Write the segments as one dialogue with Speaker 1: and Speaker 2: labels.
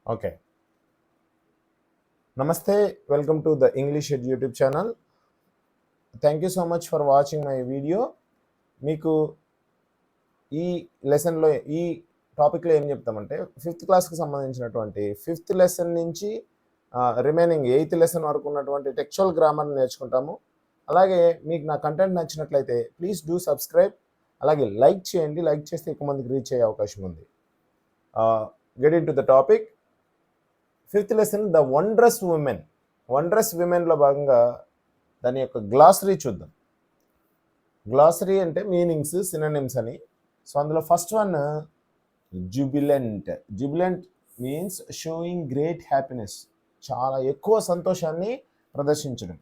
Speaker 1: Okay. Namaste. Welcome to the English Ed YouTube channel. Thank you so much for watching my video. మీకు ఈ లెసన్లో ఈ టాపిక్లో ఏం చెప్తామంటే 5th క్లాస్కి సంబంధించినటువంటి 5th లెసన్ నుంచి రిమైనింగ్ 8th లెసన్ వరకు ఉన్నటువంటి టెక్స్చువల్ గ్రామర్ని నేర్చుకుంటాము. అలాగే మీకు నా కంటెంట్ నచ్చినట్లయితే ప్లీజ్ డూ సబ్స్క్రైబ్, అలాగే లైక్ చేయండి. లైక్ చేస్తే ఎక్కువ మందికి రీచ్ అయ్యే అవకాశం ఉంది. Get in to the topic. 5th lesson the wonderous women. Wonderous ఉమెన్లో భాగంగా దాని యొక్క గ్లాసరీ చూద్దాం. గ్లాసరీ అంటే మీనింగ్స్, సినోనిమ్స్ అని. సో అందులో first one jubilant. Jubilant means showing great happiness, చాలా ఎక్కువ సంతోషాన్ని ప్రదర్శించడం.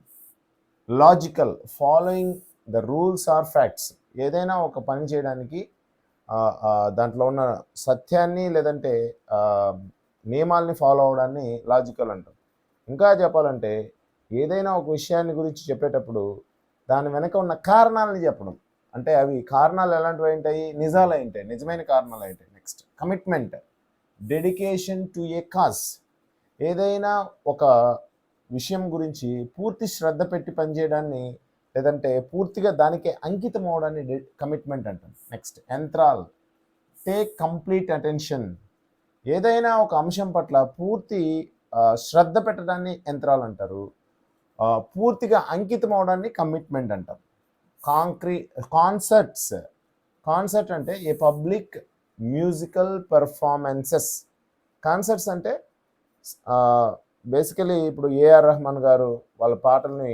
Speaker 1: Logical, following the rules or facts, ఏదైనా ఒక పని చేయడానికి దాంట్లో ఉన్న సత్యాన్ని లేదంటే నియమాల్ని ఫాలో అవడాన్ని లాజికల్ అంటాం. ఇంకా చెప్పాలంటే ఏదైనా ఒక విషయాన్ని గురించి చెప్పేటప్పుడు దాని వెనక ఉన్న కారణాలని చెప్పడం. అంటే అవి కారణాలు ఎలాంటివి ఉంటాయి? నిజాలు ఉంటాయి, నిజమైన కారణాలు ఉంటాయి. Next commitment, dedication to A cause, ఏదైనా ఒక విషయం గురించి పూర్తి శ్రద్ధ పెట్టి పనిచేయడాన్ని లేదంటే పూర్తిగా దానికే అంకితం అవడాన్ని కమిట్మెంట్ అంటాం. నెక్స్ట్ ఎంత్రాల్, టేక్ కంప్లీట్ అటెన్షన్, ఏదైనా ఒక అంశం పట్ల పూర్తి శ్రద్ధ పెట్టడాన్ని యంత్రాలు అంటారు. పూర్తిగా అంకితం అవడాన్ని కమిట్మెంట్ అంటారు. కాన్సర్ట్స్, కాన్సర్ట్ అంటే ఏ పబ్లిక్ మ్యూజికల్ పెర్ఫార్మెన్సెస్. కాన్సర్ట్స్ అంటే బేసికలీ ఇప్పుడు ఏఆర్ రెహమాన్ గారు వాళ్ళ పాటల్ని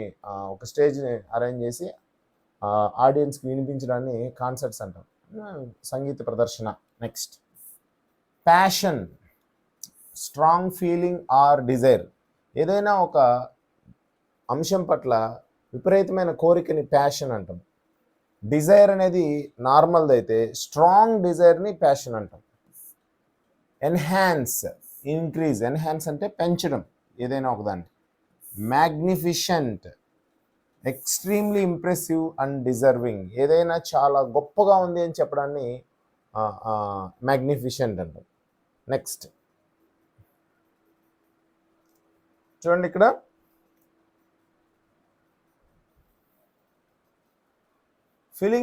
Speaker 1: ఒక స్టేజ్ని అరేంజ్ చేసి ఆడియన్స్కి వినిపించడాన్ని కాన్సర్ట్స్ అంటాం, సంగీత ప్రదర్శన. Next passion, strong feeling or desire, ఏదైనా ఒక అంశం పట్ల విపరీతమైన కోరికని ప్యాషన్ అంటాం. డిజైర్ అనేది నార్మల్ది అయితే స్ట్రాంగ్ డిజైర్ని ప్యాషన్ అంటాం. ఎన్హాన్స్, ఇంక్రీజ్, ఎన్హాన్స్ అంటే పెంచడం ఏదైనా ఒకదాన్ని. Magnificent, extremely impressive and deserving, ఏదైనా చాలా గొప్పగా ఉంది అని చెప్పడాన్ని మ్యాగ్నిఫిషెంట్ అంటాం. నెక్స్ట్ చూడండి, ఇక్కడ fill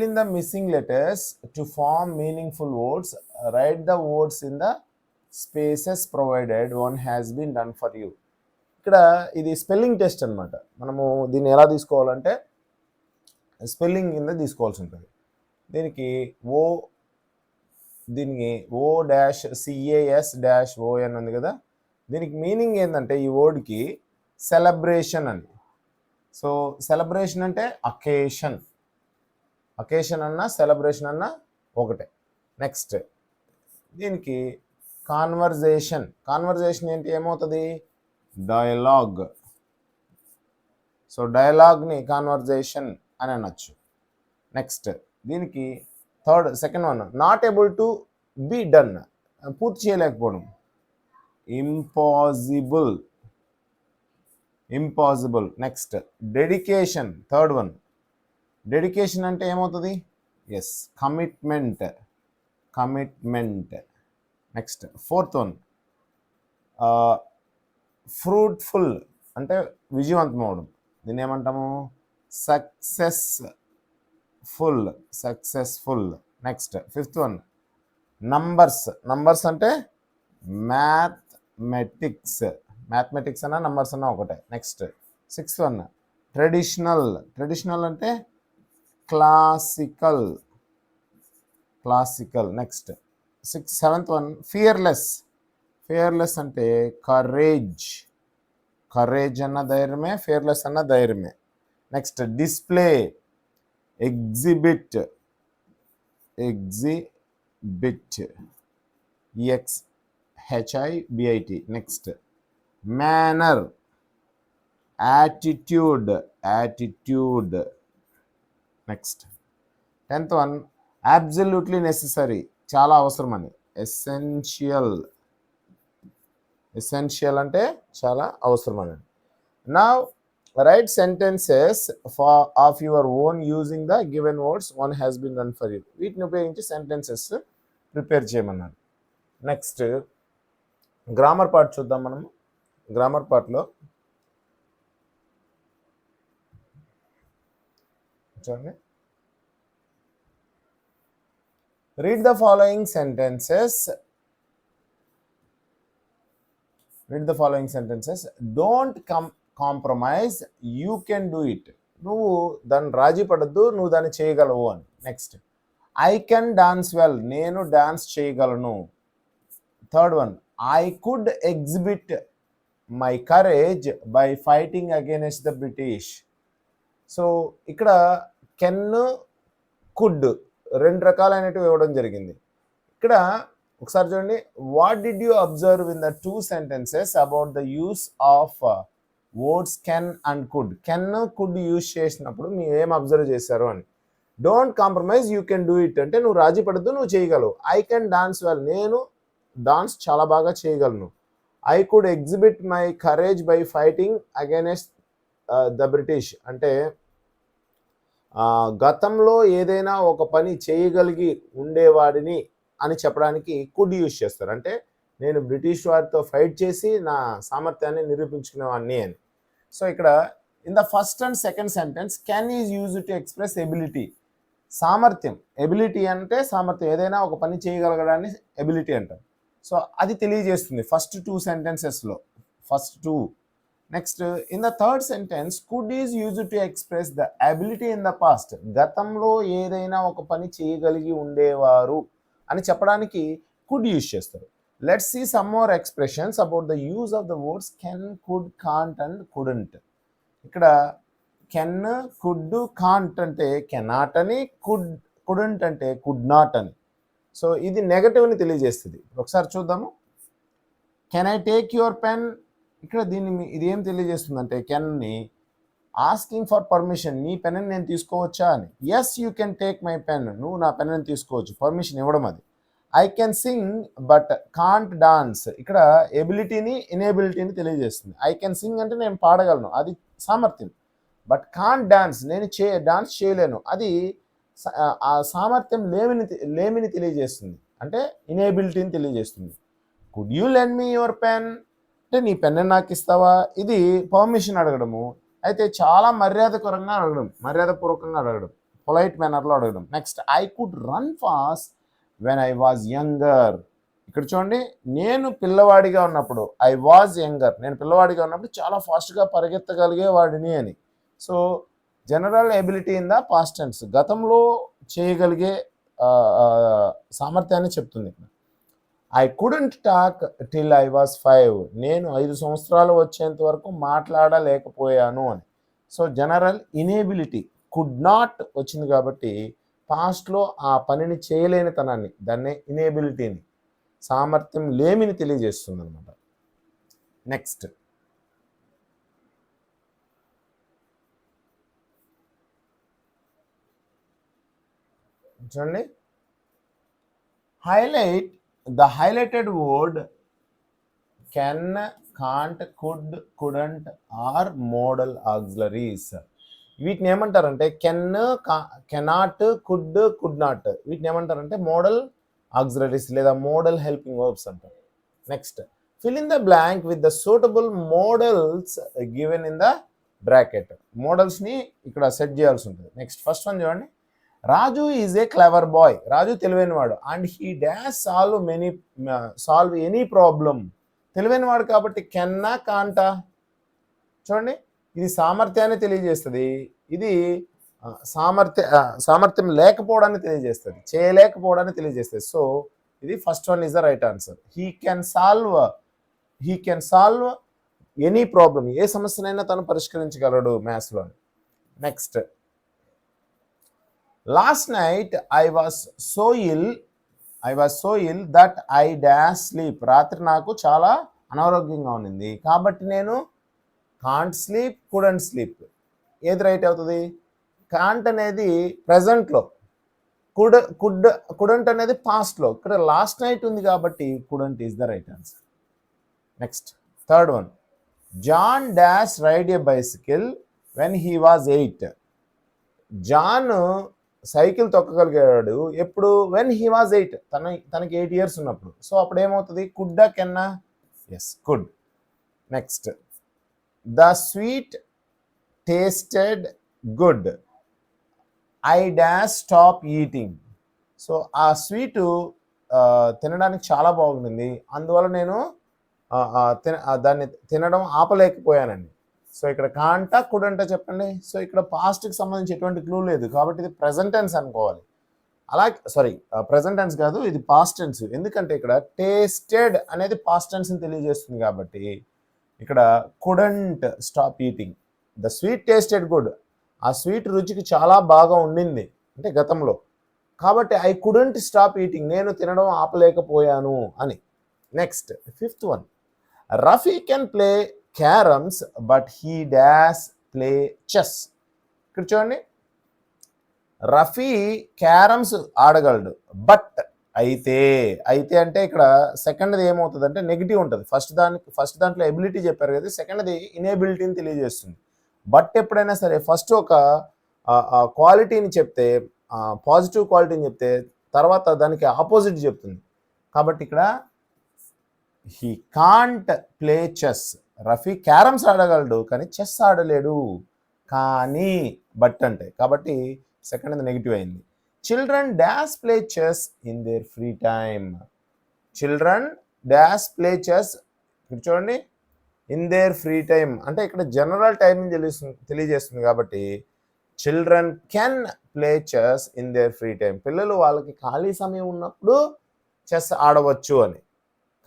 Speaker 1: in the missing letters to form meaningful words. Write the words in the spaces provided. One has been done for you. ఇక్కడ ఇది స్పెల్లింగ్ టెస్ట్ అనమాట. మనము దీన్ని ఎలా తీసుకోవాలంటే స్పెల్లింగ్ కింద తీసుకోవాల్సి ఉంటుంది. దీనికి O-CAS-ON ఉంది కదా, దీనికి మీనింగ్ ఏంటంటే ఈ వర్డ్కి సెలబ్రేషన్ అని. సో సెలబ్రేషన్ అంటే అకేషన్, అకేషన్ అన్నా సెలబ్రేషన్ అన్నా ఒకటే. నెక్స్ట్ దీనికి కాన్వర్జేషన్, కాన్వర్జేషన్ ఏంటి, ఏమవుతుంది? డయలాగ్. సో డయలాగ్ని కాన్వర్జేషన్ అని అనొచ్చు. నెక్స్ట్ దీనికి second one not able to be done, పూర్తి చేయలేకపోవడం. Impossible, impossible. Next dedication, third one. Dedication అంటే ఏమవుతుంది? Yes, commitment, commitment. Next fourth one fruitful అంటే విజయవంతం అవడం, దీన్ని ఏమంటాము? Successful, successful. Next fifth one numbers, numbers అంటే మ్యాథమెటిక్స్, మ్యాథమెటిక్స్ అన్న నంబర్స్ అన్న ఒకటే. Next sixth one traditional, traditional అంటే classical, classical. Next seventh one fearless, fearless అంటే కరేజ్, కరేజ్ అన్న ధైర్యమే, ఫియర్లెస్ అన్న ధైర్యమే. Next display, exhibit, exhibit, EXHIBIT. Next manner, attitude, attitude. Next 10th one absolutely necessary, చాలా అవసరం అని. ఎసెన్షియల్, ఎసెన్షియల్ అంటే చాలా అవసరం అని. నా write sentences for of your own using the given words one has been run for you. వీటిని ఉపయోగించి సెంటెన్సెస్ ప్రిపేర్ చేయమన్నాడు. నెక్స్ట్ గ్రామర్ పార్ట్ చూద్దాం మనము. గ్రామర్ పార్ట్లో చూడండి, read the following sentences. Don't compromise, you can do it. నువ్వు దాన్ని రాజీ పడద్దు, నువ్వు దాన్ని చేయగలవు అని. Next, I can dance well, నేను డాన్స్ చేయగలను. Third one, I could exhibit my courage by fighting against the British. So ఇక్కడ కెన్, కుడ్ రెండు రకాలైనవి ఇవ్వడం జరిగింది. ఇక్కడ ఒకసారి చూడండి, what did you observe in the two sentences about the use of words can and could. Can, could use చేసినప్పుడు మీరు ఏం అబ్జర్వ్ చేశారు అని. Don't compromise, you can do it అంటే నువ్వు రాజీ పడద్దు, నువ్వు చేయగలవు. ఐ కెన్ డాన్స్ వెల్, నేను డాన్స్ చాలా బాగా చేయగలను. I could exhibit my courage by fighting against the British అంటే గతంలో ఏదైనా ఒక పని చేయగలిగి ఉండేవాడిని అని చెప్పడానికి కుడ్ యూజ్ చేస్తారు. అంటే నేను బ్రిటిష్ వారితో ఫైట్ చేసి నా సామర్థ్యాన్ని నిరూపించుకునేవాడిని అని. సో ఇక్కడ in the first and second sentence can is use to express ability. సామర్థ్యం, ఎబిలిటీ అంటే సామర్థ్యం, ఏదైనా ఒక పని చేయగలగడాన్ని ఎబిలిటీ అంటారు. సో అది తెలియజేస్తుంది ఫస్ట్ టూ సెంటెన్సెస్లో, first two. Next, in the third sentence could is use to express the ability in the past. గతంలో ఏదైనా ఒక పని చేయగలిగి ఉండేవారు అని చెప్పడానికి కుడ్ యూజ్ చేస్తారు. Let's see some more expressions about the use of the words can, could, can't and couldn't. ఇక్కడ కెన్, కుడ్, కాంట్ అంటే కెనాట్ అని, కుడెంట్ అంటే కుడ్ నాట్ అని. సో ఇది నెగటివ్ని తెలియజేస్తుంది. ఒకసారి చూద్దాము. Can I take your pen, ఇక్కడ ఇది ఏం తెలియజేస్తుందంటే కెన్ని ఆస్కింగ్ ఫర్ పర్మిషన్, నీ పెన్ నేను తీసుకోవచ్చా అని. Yes you can take my pen, నువ్వు నా పెన్ తీసుకోవచ్చు, పర్మిషన్ ఇవ్వడం అది. I can sing but can't dance, ఇక్కడ ఎబిలిటీని ఇనేబిలిటీని తెలియజేస్తుంది. ఐ కెన్ సింగ్ అంటే నేను పాడగలను, అది సామర్థ్యం. బట్ కాంట్ డాన్స్, నేను డాన్స్ చేయలేను, అది ఆ సామర్థ్యం లేమిని తెలియజేస్తుంది, అంటే ఇనేబిలిటీని తెలియజేస్తుంది. Could you lend me your pen అంటే నీ పెన్ నాకు ఇస్తావా, ఇది పర్మిషన్ అడగడము. అయితే చాలా మర్యాదపూర్వకంగా అడగడం, పొలైట్ మేనర్లో అడగడం. Next, I could run fast when I was younger. ఇక్కడ చూడండి, నేను పిల్లవాడిగా ఉన్నప్పుడు, ఐ వాజ్ యంగర్, నేను పిల్లవాడిగా ఉన్నప్పుడు చాలా ఫాస్ట్గా పరిగెత్తగలిగేవాడిని అని. So general ability in the past tense, గతంలో చేయగలిగే సామర్థ్యాన్ని చెప్తుంది. I couldn't talk till I was 5, నేను 5 సంవత్సరాలు వచ్చేంత వరకు మాట్లాడలేకపోయాను అని. So general inability, could not వచ్చింది కాబట్టి పాస్ట్లో ఆ పనిని చేయలేని తనాన్ని, దాన్నే ఇనేబిలిటీని, సామర్థ్యం లేమిని తెలియజేస్తుంది అనమాట. నెక్స్ట్, చూడండి, highlight the highlighted word can, can't, could, couldn't are modal auxiliaries. వీటిని ఏమంటారంటే can, cannot, could, could not, వీటిని ఏమంటారంటే మోడల్ ఆక్సిలరీస్ లేదా మోడల్ హెల్పింగ్ వర్బ్స్ అంటారు. Next, fill in the blank with the suitable modals given in the bracket. మోడల్స్ని ఇక్కడ set చేయాల్సి ఉంటుంది. నెక్స్ట్, ఫస్ట్ వన్ చూడండి, Raju is a clever boy, Raju తెలివైనవాడు. And he dash solve any problem, తెలివైనవాడు కాబట్టి కెన్నా, కాంటా. చూడండి, ఇది సామర్థ్యాన్ని తెలియజేస్తుంది, ఇది సామర్థ్యం లేకపోవడాన్ని తెలియజేస్తుంది, చేయలేకపోవడాన్ని తెలియజేస్తుంది. సో ఇది first one is the right answer. He can solve any problem, ఏ సమస్యనైనా తను పరిష్కరించగలడు మ్యాథ్స్లో. Next, last night I was so ill that I dash sleep, రాత్రి నాకు చాలా అనారోగ్యంగా ఉన్నింది కాబట్టి నేను కాంట్ స్లీప్, కుడెంట్ స్లీప్. ఏది రైట్ అవుతుంది? కాంట్ అనేది ప్రెజెంట్లో, కుడెంట్ అనేది పాస్ట్లో. ఇక్కడ లాస్ట్ నైట్ ఉంది కాబట్టి couldn't is the right answer. Next, third one, John dash ride a bicycle when he was 8. John cycle తొక్కగలిగాడు ఎప్పుడు? వెన్ హీ వాజ్ 8, తనకి 8 years ఉన్నప్పుడు. సో అప్పుడు ఏమవుతుంది? కుడ్డా కెన్నా? Yes, could. Next, the sweet tasted good, I dash stop eating. So ఆ sweet తినడానికి చాలా బాగుంటుంది, అందువల్ల నేను దాన్ని తినడం ఆపలేకపోయానండి. సో ఇక్కడ కాంట కుడంట చెప్పండి. సో ఇక్కడ పాస్ట్కి సంబంధించి ఎటువంటి క్లూ లేదు, కాబట్టి ఇది ప్రెజెంట్ టెన్స్ అనుకోవాలి. ప్రెజెంట్ టెన్స్ కాదు, ఇది పాస్ట్ టెన్స్. ఎందుకంటే ఇక్కడ టేస్టెడ్ అనేది పాస్ట్ టెన్స్ని తెలియజేస్తుంది, కాబట్టి ఇక్కడ couldn't stop eating. The sweet tasted good, ఆ స్వీట్ రుచికి చాలా బాగా ఉండింది అంటే గతంలో, కాబట్టి ఐ కుడంట్ స్టాప్ ఈటింగ్, నేను తినడం ఆపలేకపోయాను అని. Next, 5th one, Rafi can play carroms but he dash play chess. ఇక్కడ చూడండి, రఫీ క్యారమ్స్ ఆడగలడు, బట్ అయితే అంటే ఇక్కడ సెకండ్ది ఏమవుతుంది అంటే నెగిటివ్ ఉంటుంది. ఫస్ట్ దాంట్లో ఎబిలిటీ చెప్పారు కదా, సెకండ్ది ఇనేబిలిటీని తెలియజేస్తుంది. బట్ ఎప్పుడైనా సరే ఫస్ట్ ఒక క్వాలిటీని చెప్తే, పాజిటివ్ క్వాలిటీని చెప్తే, తర్వాత దానికి ఆపోజిట్ చెప్తుంది. కాబట్టి ఇక్కడ he can't play chess, Rafi carroms ఆడగలడు కానీ చెస్ ఆడలేడు, కానీ బట్ అంటే, కాబట్టి సెకండ్ నెగిటివ్ అయింది. Children dash play chess in their free time. Children dash play chess, ఇక్కడ చూడండి, ఇన్ దేర్ ఫ్రీ టైమ్ అంటే ఇక్కడ జనరల్ టైమింగ్ తెలియజేస్తుంది, కాబట్టి children can play chess in their free time, పిల్లలు వాళ్ళకి ఖాళీ సమయం ఉన్నప్పుడు చెస్ ఆడవచ్చు అని.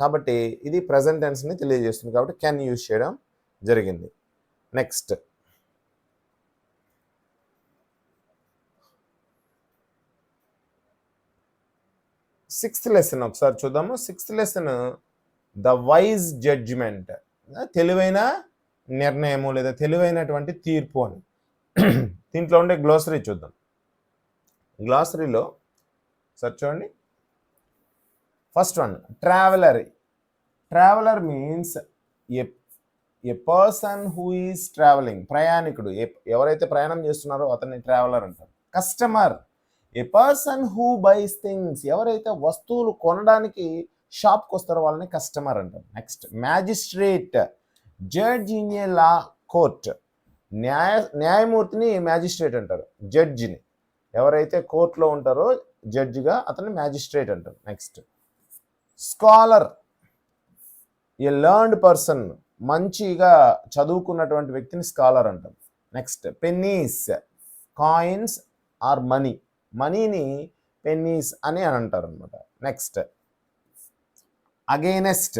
Speaker 1: కాబట్టి ఇది ప్రెజెంట్ టెన్స్ని తెలియజేస్తుంది, కాబట్టి కెన్ యూజ్ చేయడం జరిగింది. నెక్స్ట్, 6th లెసన్ ఒకసారి చూద్దాము. 6th lesson the wise judgement, తెలివైన నిర్ణయము లేదా తెలివైనటువంటి తీర్పు అని. దీంట్లో ఉండే గ్లోసరీ చూద్దాం. గ్లోసరీలో సార్ చూడండి, first one, traveller means a person who is travelling, ప్రయాణికుడు, ఎవరైతే ప్రయాణం చేస్తున్నారో అతన్ని ట్రావెలర్ అంటారు. Customer, a person who buys things, ఎవరైతే వస్తువులు కొనడానికి షాప్కి వస్తారో వాళ్ళని కస్టమర్ అంటారు. Next, magistrate, judge in a law court, న్యాయమూర్తిని మ్యాజిస్ట్రేట్ అంటారు. జడ్జిని, ఎవరైతే కోర్టులో ఉంటారో జడ్జిగా అతన్ని మ్యాజిస్ట్రేట్ అంటారు. Next, scholar, a learned person, మంచిగా చదువుకున్నటువంటి వ్యక్తిని స్కాలర్ అంటారు. Next, pennies, coins or money, మనీని పెన్నీస్ అని అంటారు అనమాట. Next, against,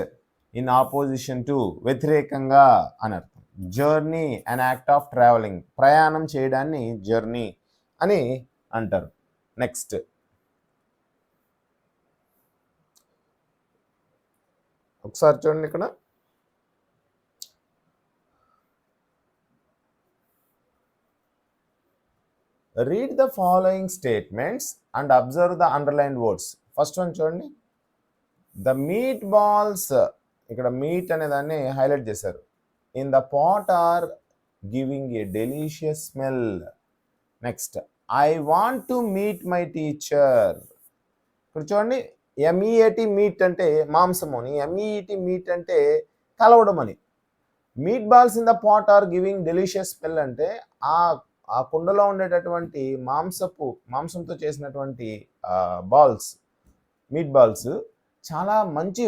Speaker 1: in opposition to, వ్యతిరేకంగా అని అర్థం. Journey, an act of travelling, ప్రయాణం చేయడాన్ని జర్నీ అని అంటారు. నెక్స్ట్, ఒకసారి చూడండి, ఇక్కడ read the following statements and observe the underlined words. First one చూడండి, ద మీట్ బాల్స్, ఇక్కడ మీట్ అనే దాన్ని హైలైట్ చేశారు. In the pot are giving a delicious smell. Next, I want to meet my teacher. ఇక్కడ చూడండి, MEAT meet అంటే మాంసము అని, MEET మీట్ అంటే కలవడం అని. Meat balls in the pot are giving delicious smell అంటే ఆ కుండలో ఉండేటటువంటి మాంసంతో చేసినటువంటి బాల్స్, మీట్ బాల్స్ చాలా మంచి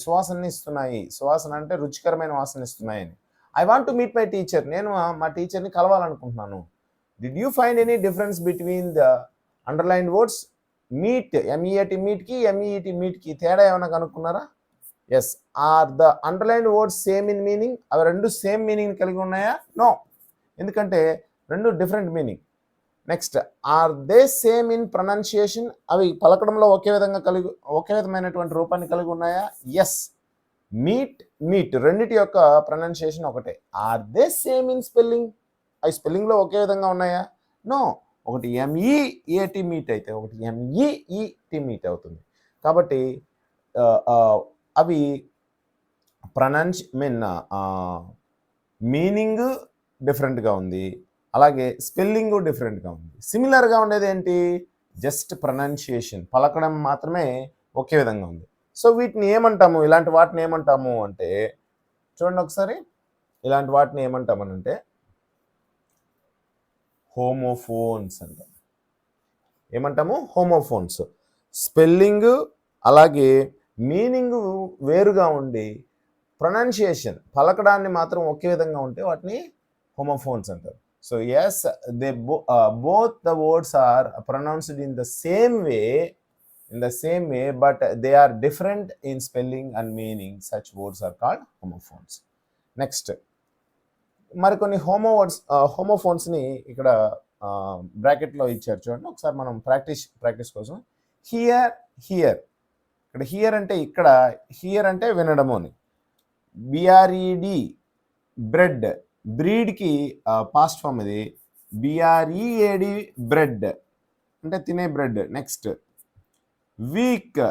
Speaker 1: సువాసనని ఇస్తున్నాయి. సువాసన అంటే రుచికరమైన వాసన ఇస్తున్నాయని. I want to meet my teacher, నేను మా టీచర్ని కలవాలనుకుంటున్నాను. Did you find any difference between the underline words? Meet, MEAT మీట్కి, MEET మీట్కి తేడా ఏమైనా కనుక్కున్నారా? Yes. Are the underline words same in meaning? అవి రెండు సేమ్ మీనింగ్ కలిగి ఉన్నాయా? నో, ఎందుకంటే రెండు different meaning. Next, are they same in pronunciation? అవి పలకడంలో ఒకే విధమైనటువంటి రూపాన్ని కలిగి ఉన్నాయా? ఎస్. మీట్ రెండిటి యొక్క ప్రొనౌన్సియేషన్ ఒకటే. Are they same in spelling? అవి స్పెల్లింగ్లో ఒకే విధంగా ఉన్నాయా? నో. ఒకటి MEAT మీట్ అయితే ఒకటి MEET మీట్ అవుతుంది. కాబట్టి అవి మీనింగ్ డిఫరెంట్గా ఉంది, అలాగే స్పెల్లింగ్ డిఫరెంట్గా ఉంది. సిమిలర్గా ఉండేది ఏంటి, జస్ట్ ప్రొనౌన్సియేషన్, పలకడం మాత్రమే ఒకే విధంగా ఉంది. సో వీటిని ఏమంటాము, ఇలాంటి వాటిని ఏమంటాము అంటే, చూడండి ఒకసారి, ఇలాంటి వాటిని ఏమంటామనంటే హోమోఫోన్స్ అంటాం. ఏమంటాము, హోమోఫోన్స్. స్పెల్లింగ్ అలాగే మీనింగ్ వేరుగా ఉండి ప్రొనౌన్సియేషన్, పలకడాన్ని మాత్రం ఒకే విధంగా ఉంటే వాటిని హోమోఫోన్స్ అంటారు. So yes, they both the words are pronounced in the same way, but they are different in spelling and meaning. Such words are called homophones. Next, మరికొన్ని హోమోఫోన్స్ని ఇక్కడ బ్రాకెట్లో ఇచ్చారు చూడండి. ఒకసారి మనం ప్రాక్టీస్ కోసం హియర్, ఇక్కడ హియర్ అంటే ఇక్కడ, హియర్ అంటే వినడము అని. బిఆర్ఈడి బ్రెడ్, బ్రీడ్కి పాస్ట్ ఫామ్ ఇది. బిఆర్ఈఏడి బ్రెడ్ అంటే తినే bread. Next week,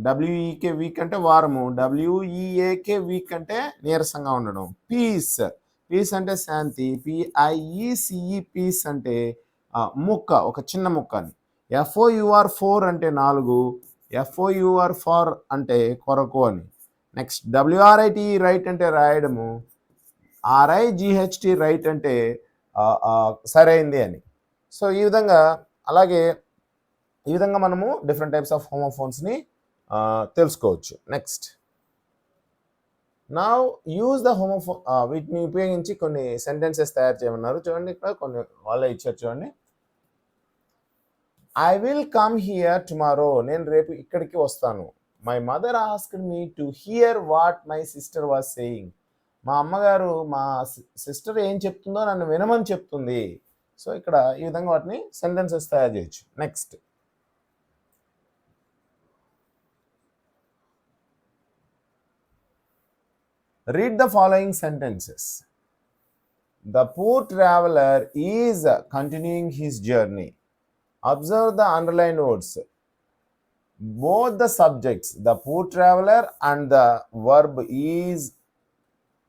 Speaker 1: WEK week అంటే వారము, డబ్ల్యూఈఏకే వీక్ అంటే నీరసంగా ఉండడం. పీస్ అంటే శాంతి, పిఐఈసిఈ పీస్ అంటే ముక్క, ఒక చిన్న ముక్క అని. ఎఫ్ఓయుఆర్ 4 అంటే 4, ఎఫ్ఓయుఆర్ 4 అంటే కొరకు అని. నెక్స్ట్ డబ్ల్యూఆర్ఐటి రైట్ అంటే రాయడము, ఆర్ఐజిహెచ్టి రైట్ అంటే సరైంది అని. సో ఈ విధంగా, అలాగే ఈ విధంగా మనము డిఫరెంట్ టైప్స్ ఆఫ్ హోమోఫోన్స్ని తెలుసుకోవచ్చు. Next, now use the homophone, వీటిని ఉపయోగించి కొన్ని సెంటెన్సెస్ తయారు చేయమన్నారు. చూడండి, ఇక్కడ కొన్ని వాళ్ళే ఇచ్చారు చూడండి. I will come here tomorrow, నేను రేపు ఇక్కడికి వస్తాను. My mother asked me to hear what my sister was saying, మా అమ్మగారు మా సిస్టర్ ఏం చెప్తుందో నన్ను వినమని చెప్తుంది. సో ఇక్కడ ఈ విధంగా వాటిని సెంటెన్సెస్ తయారు చేయొచ్చు. Next, read the following sentences. The poor traveler is continuing his journey. Observe the underlined words. Both the subjects, the poor traveler and the verb is,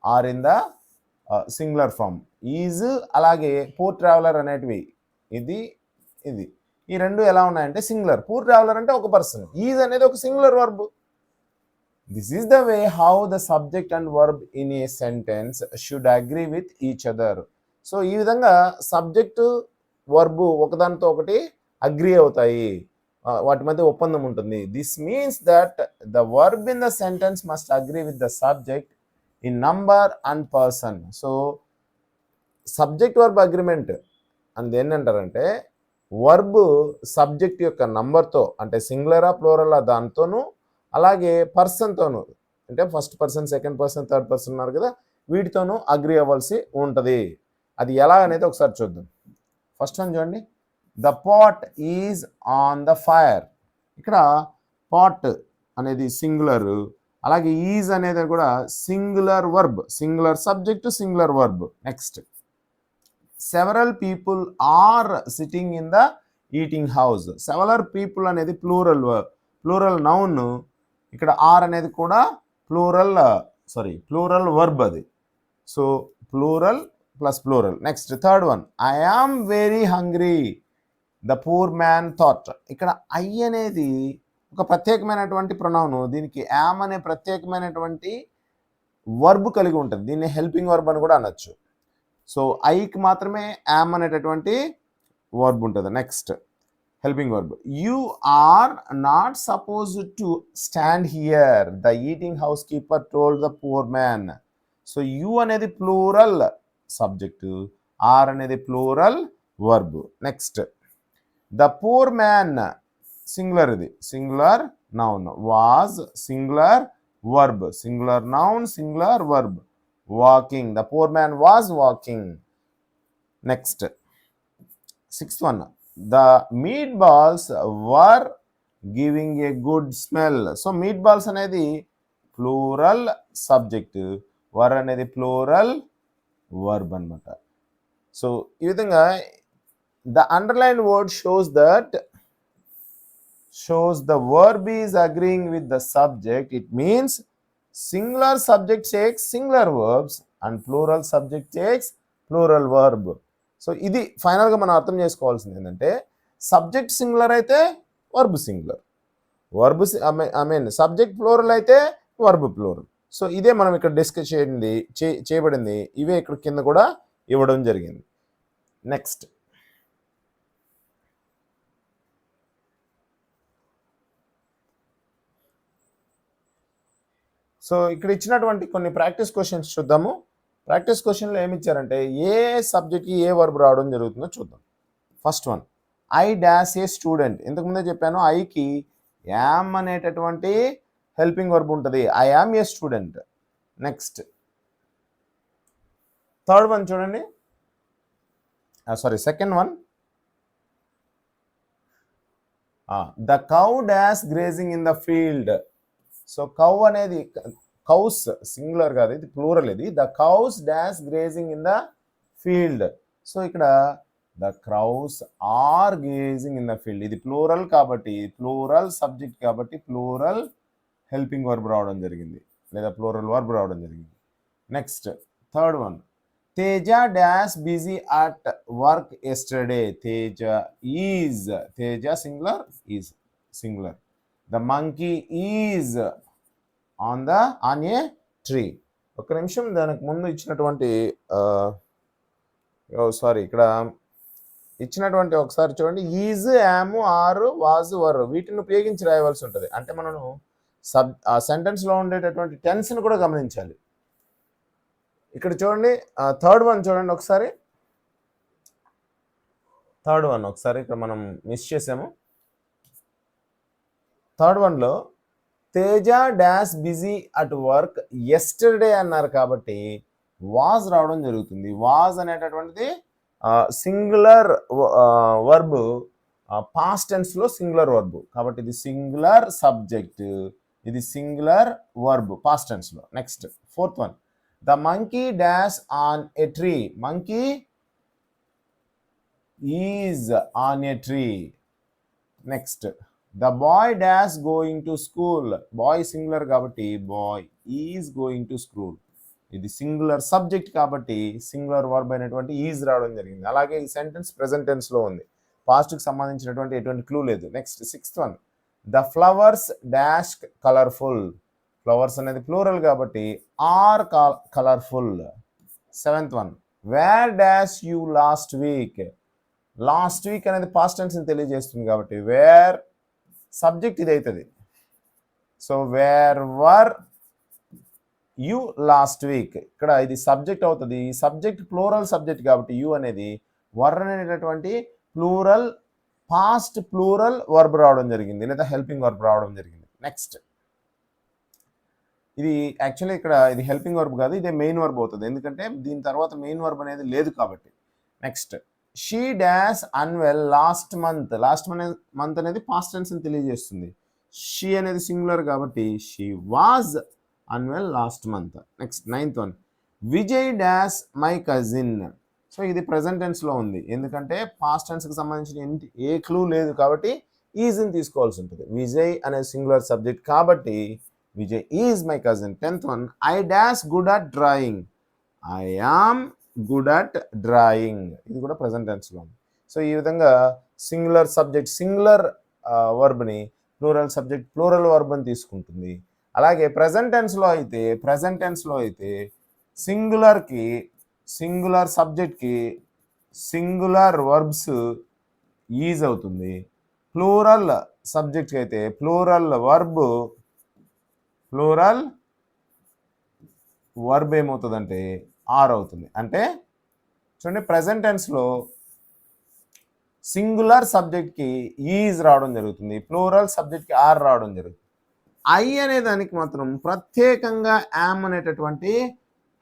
Speaker 1: are in the singular form. Is అలాగే poor traveler అనేటివి ఇది ఈ రెండు ఎలా ఉన్నాయంటే singular. Poor traveller అంటే ఒక person, is అనేది ఒక singular verb. This is the way how the subject and verb in a sentence should agree with each other. So ఈ విధంగా సబ్జెక్టు వర్బు ఒకదానితో ఒకటి అగ్రీ అవుతాయి, వాటి మధ్య ఒప్పందం ఉంటుంది. This means that the verb in the sentence must agree with the subject in number and person. So subject verb agreement అని ఏంటంటారంటే, వర్బ్ సబ్జెక్ట్ యొక్క నంబర్తో, అంటే సింగులరా ప్లూరలా దాంతోనూ, అలాగే పర్సన్తోనూ, అంటే first person, second person, third person ఉన్నారు కదా, వీటితోనూ అగ్రీ అవ్వాల్సి ఉంటుంది. అది ఎలా అనేది ఒకసారి చూద్దాం. ఫస్ట్ వన్ చూడండి, the pot is on the fire. ఇక్కడ పాట్ అనేది సింగులర్, అలాగే ఈజ్ అనేది కూడా singular verb, singular subject, singular verb. Next, several people are sitting in the eating house. Several people అనేది ప్లూరల్ నౌన్, ఇక్కడ ఆర్ అనేది కూడా ప్లూరల్ వర్బ్ అది. So plural plus plural. Next, third one, I am very hungry the poor man thought. ఇక్కడ I అనేది ఒక ప్రత్యేకమైనటువంటి pronoun, దీనికి యామ్ అనే ప్రత్యేకమైనటువంటి వర్బ్ కలిగి ఉంటుంది. దీన్ని హెల్పింగ్ వర్బ్ అని కూడా అనొచ్చు. సో ఐకి మాత్రమే యామ్ అనేటటువంటి వర్బ్ ఉంటుంది. Next, helping verb. You are not supposed to stand here, the eating housekeeper told the poor man. So you అనేది plural subject, are అనేది plural verb. Next, the poor man singular ఇది, singular noun, was singular verb, singular noun, singular verb. Walking, the poor man was walking. Next, sixth one, the meatballs were giving a good smell. So meatballs అనేది plural subject, వర్ అనేది plural verb అనమాట. So ఈ విధంగా the underlined word shows the verb is agreeing with the subject. It means singular subject takes singular verbs and plural subject takes plural verb. So ఇది ఫైనల్గా మనం అర్థం చేసుకోవాల్సింది ఏంటంటే సబ్జెక్ట్ సింగులర్ అయితే verb singular, verb I mean subject plural అయితే verb plural. So ఇదే మనం ఇక్కడ డిస్కస్ చేయబడింది. ఇవే ఇక్కడ కింద కూడా ఇవ్వడం జరిగింది. నెక్స్ట్ సో ఇక్కడ ఇచ్చినటువంటి కొన్ని ప్రాక్టీస్ క్వశ్చన్స్ చూద్దాము. ప్రాక్టీస్ క్వశ్చన్లో ఏమి ఇచ్చారంటే ఏ సబ్జెక్ట్కి ఏ వర్బ్ రావడం జరుగుతుందో చూద్దాం. First one, I dash a student. ఇంతకుముందే చెప్పాను ఐకి యామ్ అనేటటువంటి హెల్పింగ్ వర్బ్ ఉంటుంది. I am a student. Next third one చూడండి, second one, the cow dash grazing in the field. So cow అనేది కౌస్ సింగులర్ కాదు, ఇది ప్లూరల్. ఇది the cows dash grazing in the field. So ఇక్కడ the crows are grazing in the field. ఇది plural కాబట్టి, plural subject కాబట్టి plural helping verb రావడం జరిగింది, లేదా ప్లూరల్ వర్బ్ రావడం జరిగింది. Next third one, Teja dash busy at work yesterday. Teja singular, is singular. The monkey is on a tree. ఒక నిమిషం, దానికి ముందు ఇచ్చినటువంటి ఇక్కడ ఇచ్చినటువంటి ఒకసారి చూడండి, ఈజ్, యామ్, ఆర్, వాజ్, వర్ వీటిని ఉపయోగించి రాయవలసి ఉంటుంది. అంటే మనం ఆ సెంటెన్స్లో ఉండేటటువంటి టెన్స్ని కూడా గమనించాలి. ఇక్కడ చూడండి థర్డ్ వన్ చూడండి ఒకసారి. థర్డ్ వన్ ఒకసారి ఇక్కడ మనం మిస్ చేసాము. థర్డ్ వన్లో Teja dash busy at work yesterday అన్నారు కాబట్టి వాజ్ రావడం జరుగుతుంది. వాజ్ అనేటటువంటిది సింగులర్ వర్బ్, పాస్ట్ టెన్స్లో సింగులర్ వర్బ్ కాబట్టి ఇది సింగులర్ సబ్జెక్ట్, ఇది సింగులర్ వర్బ్ పాస్ట్ టెన్స్లో. Next fourth one, the monkey dash on a tree. Monkey is on a tree. Next the boy dash going to school. Boy singular కాబట్టి boy is going to school. ఇది singular subject కాబట్టి singular verb అయినటువంటి is రావడం జరిగింది. అలాగే ఈ sentence present టెన్స్లో ఉంది, పాస్ట్కి సంబంధించినటువంటి ఎటువంటి క్లూ లేదు. Next sixth one, the flowers dash colourful. Flowers అనేది ప్లూరల్ కాబట్టి are colourful. Seventh one, where dash you last week. Last week అనేది పాస్ట్ టెన్స్ని తెలియజేస్తుంది కాబట్టి వేర్ సబ్జెక్ట్ ఇది అవుతుంది. So where were you last week, ఇక్కడ ఇది సబ్జెక్ట్ అవుతుంది. ఈ సబ్జెక్ట్ ప్లూరల్ సబ్జెక్ట్ కాబట్టి యు అనేది వర్ అనేటటువంటి ప్లూరల్ పాస్ట్ ప్లూరల్ వర్బ్ రావడం జరిగింది, లేదా హెల్పింగ్ వర్బ్ రావడం జరిగింది. నెక్స్ట్ ఇది యాక్చువల్లీ ఇక్కడ ఇది హెల్పింగ్ వర్బ్ కాదు, ఇదే మెయిన్ వర్బ్ అవుతుంది, ఎందుకంటే దీని తర్వాత మెయిన్ వర్బ్ అనేది లేదు కాబట్టి. Next she dash unwell last month. Last month అనేది పాస్ట్ టెన్స్ అని తెలియజేస్తుంది. షీ అనేది సింగులర్ కాబట్టి she was unwell last month. Next ninth one, Vijay dash my cousin. So ఇది ప్రెజెంట్ టెన్స్లో ఉంది, ఎందుకంటే పాస్ట్ టెన్స్కి సంబంధించిన ఏ క్లూ లేదు కాబట్టి ఈజ్ని తీసుకోవాల్సి ఉంటుంది. విజయ్ అనే సింగులర్ సబ్జెక్ట్ కాబట్టి Vijay is my cousin. 10th one, I dash good at drawing. I am good at drawing. ఇది కూడా ప్రెజెంట్ టెన్స్లో ఉంది. సో ఈ విధంగా సింగులర్ సబ్జెక్ట్ సింగులర్ వర్బ్ని, ప్లూరల్ సబ్జెక్ట్ ప్లూరల్ వర్బ్ని తీసుకుంటుంది. అలాగే ప్రెజెంట్ టెన్స్లో అయితే సింగులర్కి సింగులర్ సబ్జెక్ట్కి సింగులర్ వర్బ్స్ ఈజ్ అవుతుంది. ప్లూరల్ సబ్జెక్ట్కి అయితే ప్లూరల్ వర్బ్ ఏమవుతుందంటే ఆర్ అవుతుంది. అంటే చూడండి ప్రెజెంట్ టెన్స్లో సింగులర్ సబ్జెక్ట్కి ఈజ్ రావడం జరుగుతుంది, ప్లూరల్ సబ్జెక్ట్కి ఆర్ రావడం జరుగుతుంది. ఐ అనే దానికి మాత్రం ప్రత్యేకంగా యామ్ అనేటటువంటి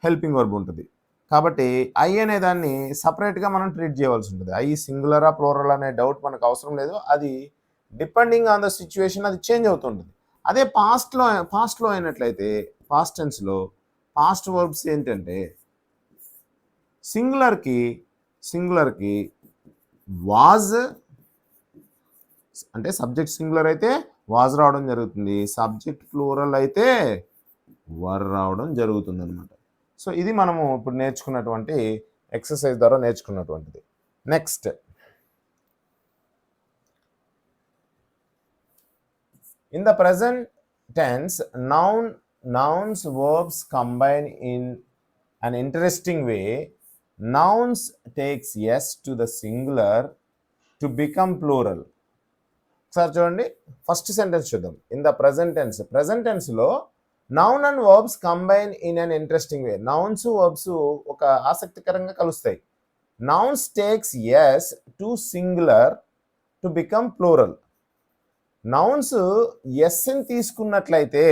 Speaker 1: హెల్పింగ్ వర్బ్ ఉంటుంది కాబట్టి ఐ అనే దాన్ని సపరేట్గా మనం ట్రీట్ చేయవలసి ఉంటుంది. ఐ సింగులరా ప్లూరల్ అనే డౌట్ మనకు అవసరం లేదు, అది డిపెండింగ్ ఆన్ ద సిచ్యువేషన్ అది చేంజ్ అవుతుంటుంది. అదే పాస్ట్లో అయినట్లయితే పాస్ట్ టెన్స్లో పాస్ట్ వర్బ్స్ ఏంటంటే సింగులర్కి వాజ్, అంటే సబ్జెక్ట్ సింగులర్ అయితే వాజ్ రావడం జరుగుతుంది, సబ్జెక్ట్ ప్లూరల్ అయితే వర్ రావడం జరుగుతుంది అనమాట. సో ఇది మనము ఇప్పుడు నేర్చుకున్నటువంటి ఎక్సర్సైజ్ ద్వారా నేర్చుకున్నటువంటిది. Next, in the present tense, nouns verbs combine in an interesting way. Nouns takes yes to the singular to become plural. ఒకసారి చూడండి, ఫస్ట్ సెంటెన్స్ చూద్దాం. ఇన్ ద ప్రెజెంట్ టెన్స్లో noun and verbs combine in an interesting way. Nouns verbs ఒక ఆసక్తికరంగా కలుస్తాయి. Nouns takes S to singular to become plural. Nouns ఎస్ని తీసుకున్నట్లయితే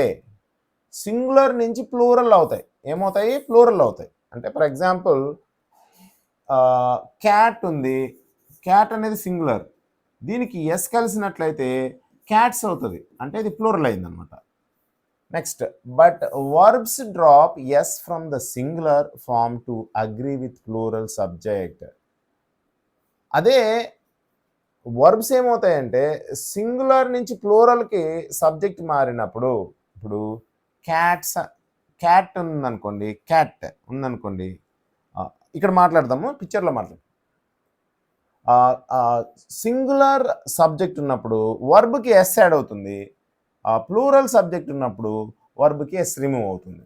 Speaker 1: singular నుంచి ప్లూరల్ అవుతాయి. ఏమవుతాయి? ప్లూరల్ అవుతాయి. అంటే ఫర్ ఎగ్జాంపుల్ క్యాట్ ఉంది, క్యాట్ అనేది సింగులర్, దీనికి ఎస్ కలిసినట్లయితే క్యాట్స్ అవుతుంది, అంటే ఇది ప్లూరల్ అయిందనమాట. Next, but verbs drop S from the singular form to agree with plural subject. అదే వర్బ్స్ ఏమవుతాయంటే సింగులర్ నుంచి ప్లూరల్కి సబ్జెక్ట్ మారినప్పుడు, ఇప్పుడు క్యాట్ ఉందనుకోండి, ఇక్కడ మాట్లాడదాము, పిక్చర్లో మాట్లాడదాం. సింగులర్ సబ్జెక్ట్ ఉన్నప్పుడు వర్బ్కి ఎస్ యాడ్ అవుతుంది, ప్లూరల్ సబ్జెక్ట్ ఉన్నప్పుడు వర్బ్కి ఎస్ రిమూవ్ అవుతుంది.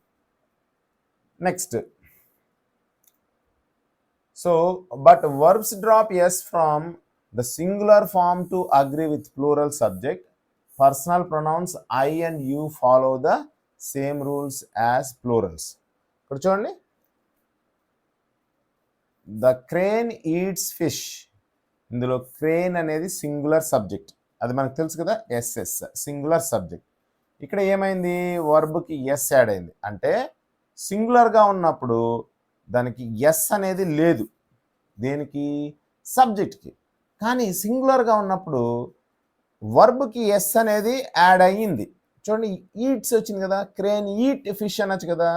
Speaker 1: Next, so but verbs drop S from the singular form to agree with plural subject. Personal pronouns I and you follow the same rules as plurals. ఇక్కడ చూడండి, the crane eats fish. ఇందులో crane అనేది singular subject, అది మనకు తెలుసు కదా, SS singular subject. ఇక్కడ ఏమైంది? వర్బ్కి ఎస్ యాడ్ అయింది, అంటే సింగులర్గా ఉన్నప్పుడు దానికి ఎస్ అనేది లేదు, దేనికి? సబ్జెక్ట్కి. కానీ సింగులర్గా ఉన్నప్పుడు వర్బ్కి ఎస్ అనేది యాడ్ అయ్యింది. చూడండి, ఈట్స్ వచ్చింది కదా, క్రేన్ ఈట్ ఫిష్ అనొచ్చు కదా,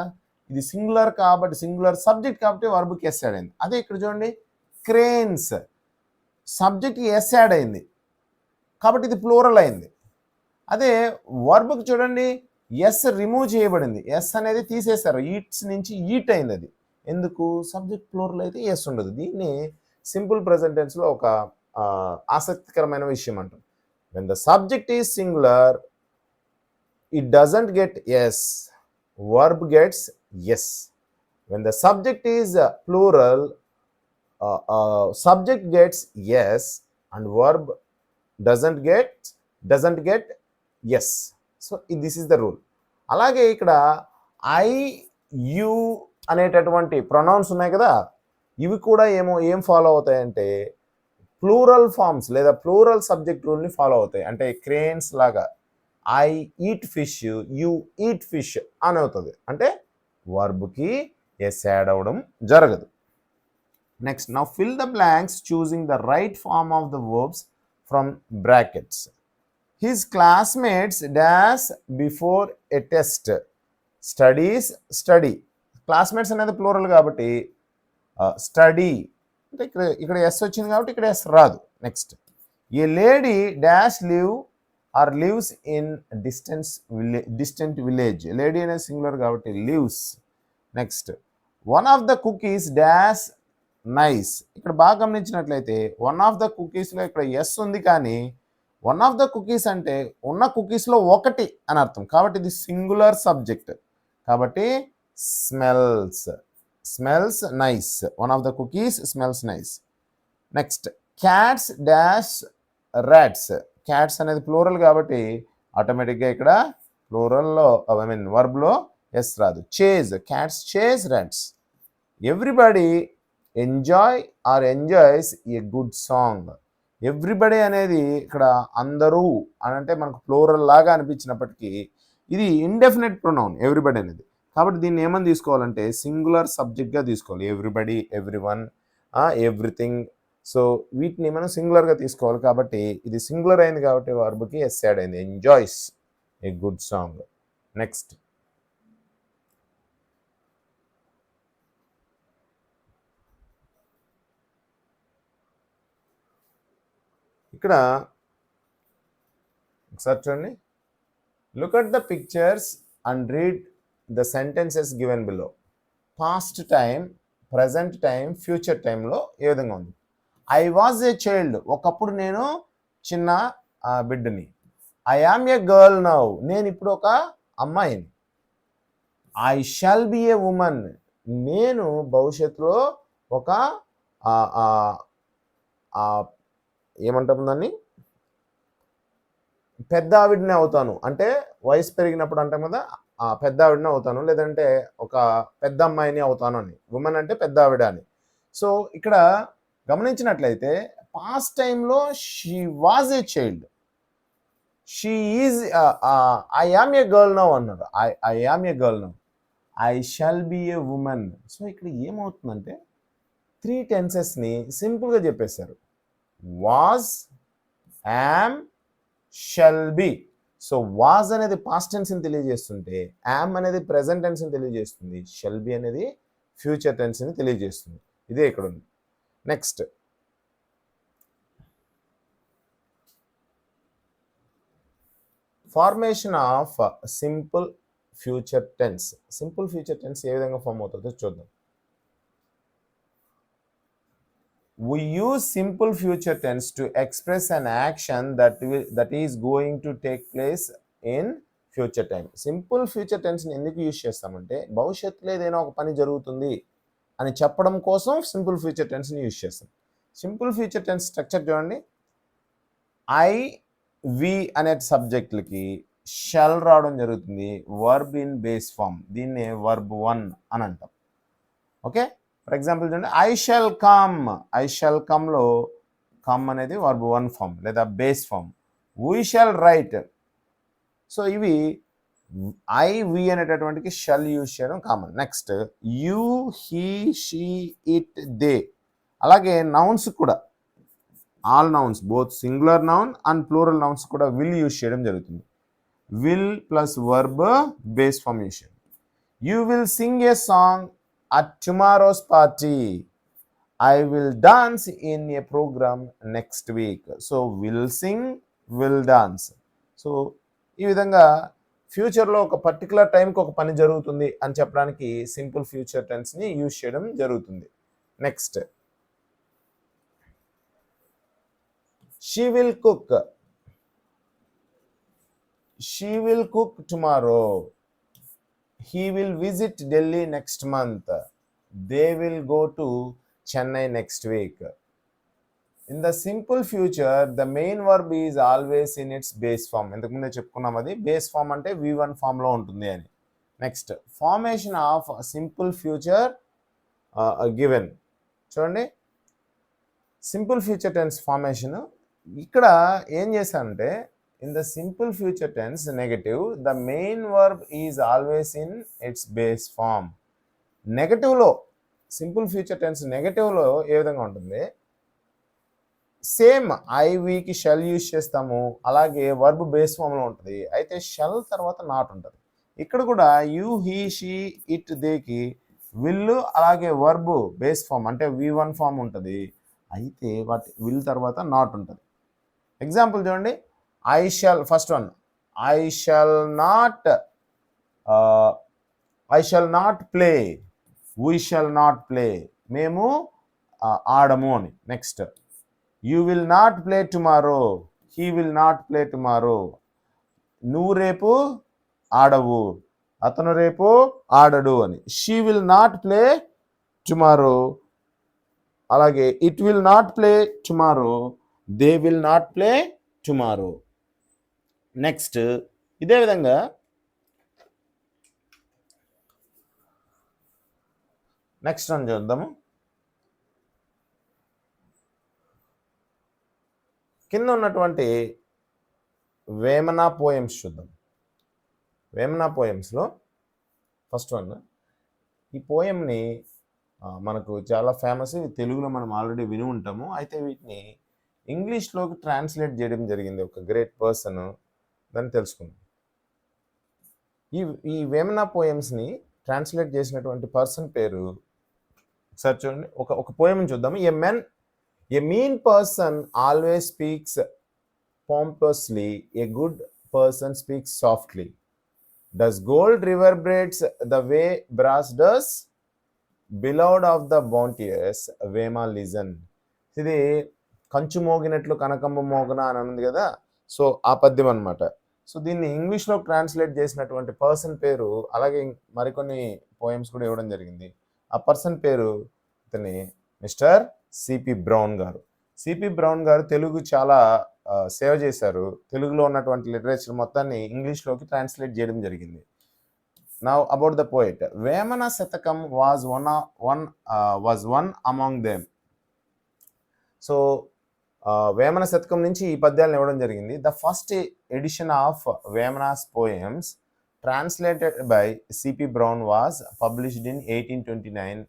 Speaker 1: ఇది సింగులర్ కాబట్టి, సింగులర్ సబ్జెక్ట్ కాబట్టి వర్బ్కి ఎస్ యాడ్ అయింది. అదే ఇక్కడ చూడండి, క్రేన్స్ సబ్జెక్ట్కి ఎస్ యాడ్ అయింది కాబట్టి ఇది ప్లూరల్ అయింది. అదే వర్బ్కి చూడండి, ఎస్ రిమూవ్ చేయబడింది, ఎస్ అనేది తీసేశారు, ఈట్స్ నుంచి ఈట్ అయింది. అది ఎందుకు? సబ్జెక్ట్ ప్లూరల్ అయితే ఎస్ ఉండదు. దీన్ని సింపుల్ ప్రెజెంట్ టెన్స్లో ఒక ఆసక్తికరమైన విషయం అంటాం. when the subject is singular it doesn't get yes, verb gets yes. when the subject is plural subject gets yes and verb doesn't get yes. so this is the rule. అలాగే ఇక్కడ I you అనేటటువంటి pronounce ఉన్నాయి కదా, ఇవి కూడా ఏం follow అవుతాయంటే plural forms లేదా ప్లూరల్ సబ్జెక్ట్ రూల్ని ఫాలో అవుతాయి. అంటే క్రేన్స్ లాగా I eat fish, you eat fish అని అవుతుంది, అంటే వర్బ్కి ఎస్ యాడ్ అవ్వడం జరగదు. Next, now fill the blanks choosing the right form of the verbs from brackets. His classmates dash before a test, studies study. Classmates అనేది plural కాబట్టి study అంటే ఇక్కడ ఎస్ వచ్చింది కాబట్టి ఇక్కడ ఎస్ రాదు. Next, a lady dash live or lives in distant village. Lady అనేది singular కాబట్టి lives. Next, one of the cookies dash nice. ఇక్కడ బాగా గమనించినట్లయితే వన్ ఆఫ్ ద కుకీస్లో ఇక్కడ ఎస్ ఉంది, కానీ వన్ ఆఫ్ ద కుకీస్ అంటే ఉన్న కుకీస్లో ఒకటి అని అర్థం, కాబట్టి ఇది సింగులర్ సబ్జెక్ట్, కాబట్టి smells nice. One of the cookies smells nice. Next, cats dash rats. Cats అనేది ప్లూరల్ కాబట్టి ఆటోమేటిక్గా ఇక్కడ ప్లూరల్లో వర్బ్లో ఎస్ రాదు. Chase, cats chase rats. Everybody enjoys a good song. Everybody అనేది ఇక్కడ అందరూ అని అంటే మనకు ప్లూరల్ లాగా అనిపించినప్పటికీ ఇది ఇండెఫినెట్ ప్రొనౌన్ ఎవ్రీబడి అనేది, కాబట్టి దీన్ని ఏమని తీసుకోవాలంటే సింగులర్ సబ్జెక్ట్గా తీసుకోవాలి. Everybody, everyone, everything. సో వీటిని మనం సింగులర్గా తీసుకోవాలి, కాబట్టి ఇది సింగులర్ అయింది కాబట్టి వర్బ్కి ఎస్ యాడ్ అయింది. Enjoys a good song. Next, ఇక్కడ ఒకసారి చూడండి, look at the pictures and read the sentences given below. Past time, present time future టైంలో ఏ విధంగా ఉంది. ఐ వాజ్ ఏ చైల్డ్, ఒకప్పుడు నేను చిన్న బిడ్డని. I am a girl now, నేను ఇప్పుడు ఒక అమ్మాయిని. I shall be A woman, నేను భవిష్యత్తులో ఒక ఏమంటాం దాన్ని, పెద్ద ఆవిడనే అవుతాను. అంటే వయసు పెరిగినప్పుడు అంటాం కదా, పెద్ద ఆవిడనే అవుతాను, లేదంటే ఒక పెద్ద అమ్మాయిని అవుతాను అని. ఉమెన్ అంటే పెద్ద ఆవిడ అని. సో ఇక్కడ గమనించినట్లయితే పాస్ట్ టైంలో she was a child, she is I am a girl now అన్నాడు. I am a girl now, I shall be a woman. So ఇక్కడ ఏమవుతుందంటే 3 టెన్సెస్ని సింపుల్గా చెప్పేశారు. Was, am, shall be. So was అనేది పాస్ట్ టెన్స్ని తెలియజేస్తుంటే, యామ్ అనేది ప్రెజెంట్ టెన్స్ని తెలియజేస్తుంది, షల్ బి అనేది ఫ్యూచర్ టెన్స్ని తెలియజేస్తుంది. ఇదే ఇక్కడ ఉంది. Next formation of simple future tense. Simple future tense ఏ విధంగా ఫామ్ అవుతుందో చూద్దాం. We use simple future tense to express an action that is going to take place in future time. Simple future టెన్స్ని ఎందుకు యూజ్ చేస్తామంటే, భవిష్యత్తులో ఏదైనా ఒక పని జరుగుతుంది అని చెప్పడం కోసం సింపుల్ ఫ్యూచర్ టెన్స్ని యూజ్ చేస్తాం. సింపుల్ ఫ్యూచర్ టెన్స్ స్ట్రక్చర్ చూడండి. ఐ, వి అనే సబ్జెక్టులకి షల్ రావడం జరుగుతుంది, వర్బ్ ఇన్ బేస్ ఫామ్. దీన్నే వర్బ్ 1 అని అంటాం. ఓకే, ఫర్ ఎగ్జాంపుల్ చూడండి, I shall come. I shall కమ్లో కమ్ అనేది వర్బ్ 1 ఫామ్ లేదా base form. We shall write. So ఇవి ఐ, వి అనేటటువంటికి షల్ యూజ్ చేయడం common. Next you, he, she, it, they. అలాగే నౌన్స్ కూడా all nouns, both singular noun and plural nouns కూడా will use చేయడం జరుగుతుంది. Will plus verb base form use చేయడం. You will sing a song at tomorrow's party. I will dance in a program next week. So will sing, will dance. So ఈ విధంగా ఫ్యూచర్లో ఒక particular టైంకి ఒక పని జరుగుతుంది అని చెప్పడానికి సింపుల్ ఫ్యూచర్ టెన్స్ని యూజ్ చేయడం జరుగుతుంది. Next she will cook. She will cook tomorrow. He will visit Delhi next month. They will go to Chennai next week. In the simple future, the main verb is always in its base form. ఇంతకు ముందే చెప్పుకున్నాం, అది base form అంటే V1 ఫామ్లో ఉంటుంది అని. Next formation of simple future given. చూడండి, simple future tense formation ఇక్కడ ఏం చేశానంటే, in the simple future tense negative, the main verb is always in its base form. నెగటివ్లో సింపుల్ ఫ్యూచర్ టెన్స్ నెగటివ్లో ఏ విధంగా ఉంటుంది, సేమ్ ఐ, వీకి షల్ యూజ్ చేస్తాము, అలాగే వర్బ్ బేస్ ఫామ్లో ఉంటుంది. అయితే షల్ తర్వాత నాట్ ఉంటుంది. ఇక్కడ కూడా యూ, హీ, షీ, ఇట్, దేకి విల్ అలాగే వర్బ్ బేస్ ఫామ్ అంటే V1 ఫామ్ ఉంటుంది. అయితే వాటి విల్ తర్వాత నాట్ ఉంటుంది. ఎగ్జాంపుల్ చూడండి, I shall, first one, I shall not play. We shall not play. మేము ఆడము అని. Next you will not play tomorrow. He will not play tomorrow. నువ్వు రేపు ఆడవు, అతను రేపు ఆడడు అని. she will not play tomorrow. అలాగే it will not play tomorrow. they will not play tomorrow. Next ఇదే విధంగా నెక్స్ట్ అని చూద్దాము. కింద ఉన్నటువంటి వేమన పోయమ్స్ చూద్దాం. వేమన పోయమ్స్లో ఫస్ట్ వన్, ఈ పోయంని మనకు చాలా ఫేమస్, తెలుగులో మనం ఆల్రెడీ విని ఉంటాము. అయితే వీటిని ఇంగ్లీష్లోకి ట్రాన్స్లేట్ చేయడం జరిగింది ఒక గ్రేట్ పర్సన్, దాన్ని తెలుసుకుందాం. ఈ వేమన పోయమ్స్ని ట్రాన్స్లేట్ చేసినటువంటి పర్సన్ పేరు ఒకసారి చూడండి. ఒక పోయం చూద్దాము. A mean person always speaks pompously, a good person speaks softly. Does gold reverberates the way brass does? Beloved of the bounteous Vema listen. ఇది కంచు మోగినట్లు కనకంబ మోగన అని ఉంది కదా, సో ఆ పద్యం అనమాట. సో దీన్ని ఇంగ్లీష్లో ట్రాన్స్లేట్ చేసినటువంటి పర్సన్ పేరు, అలాగే మరికొన్ని పోయమ్స్ కూడా ఇవ్వడం జరిగింది. ఆ పర్సన్ పేరు ఇతని మిస్టర్ సిపి బ్రౌన్ గారు. సిపి బ్రౌన్ గారు తెలుగు చాలా సేవ చేశారు. తెలుగులో ఉన్నటువంటి లిటరేచర్ మొత్తాన్ని ఇంగ్లీష్లోకి ట్రాన్స్లేట్ చేయడం జరిగింది. Now about the poet. Vemana Satakam was one among them. So Vemana శతకం నుంచి ఈ పద్యాలను ఇవ్వడం జరిగింది. The first edition of Vemana's poems translated by C P Brown was published in 1829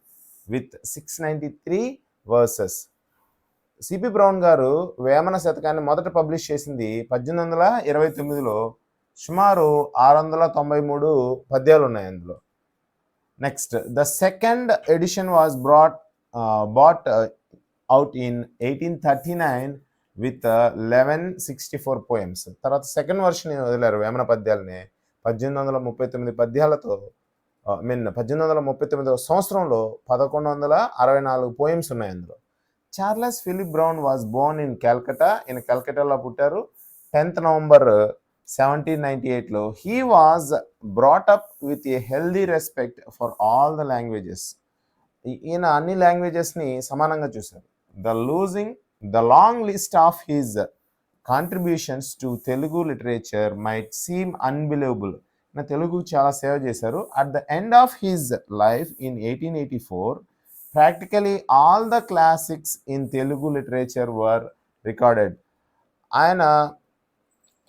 Speaker 1: with 693 verses. C P Brown గారు వేమన శతకాన్ని మొదట పబ్లిష్ చేసింది 1829లో. సుమారు 693 పద్యాలు ఉన్నాయి అందులో. Next, the second edition was brought out in 1839 with 1164 poems. తర్వాత సెకండ్ వర్షన్ వదిలారు వేమన పద్యాలని 1839 పద్యాలతో. 1839 సంవత్సరంలో 1164 పోయమ్స్ ఉన్నాయి అందులో. Charles Philip Brown was born in Calcutta. ఈయన క్యాల్కటాలో పుట్టారు 10th నవంబర్ 1798లో. He was brought up with a healthy respect for all the languages. ఈయన అన్ని లాంగ్వేజెస్ని సమానంగా చూశారు. The long list of his contributions to Telugu literature might seem unbelievable. ఈయన తెలుగు చాలా సేవ చేశారు. At the end of his life in 1884 practically all the classics in Telugu literature were recorded. ఆయన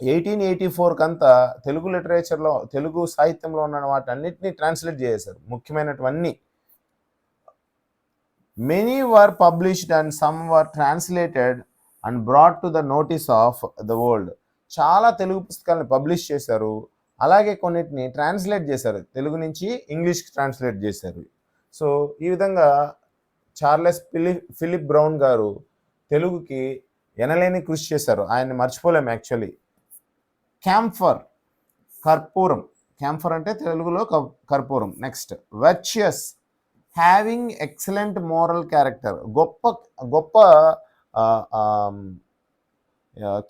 Speaker 1: 1884 కంతా తెలుగు లిటరేచర్లో, తెలుగు సాహిత్యంలో ఉన్న వాటన్నిటిని ట్రాన్స్లేట్ చేశారు, ముఖ్యమైనటువన్నీ. Many were published and some were translated and brought to the notice of the world. చాలా తెలుగు పుస్తకాలను publish చేశారు, అలాగే కొన్నిటిని ట్రాన్స్లేట్ చేశారు, తెలుగు నుంచి ఇంగ్లీష్కి ట్రాన్స్లేట్ చేశారు. సో ఈ విధంగా చార్లెస్ ఫిలిప్ బ్రౌన్ గారు తెలుగుకి ఎనలేని కృషి చేశారు. ఆయన్ని మర్చిపోలేము యాక్చువల్లీ. క్యాంఫర్, కర్పూరం. క్యాంఫర్ అంటే తెలుగులో కర్పూరం. Next, virtuous, having excellent moral character. గొప్ప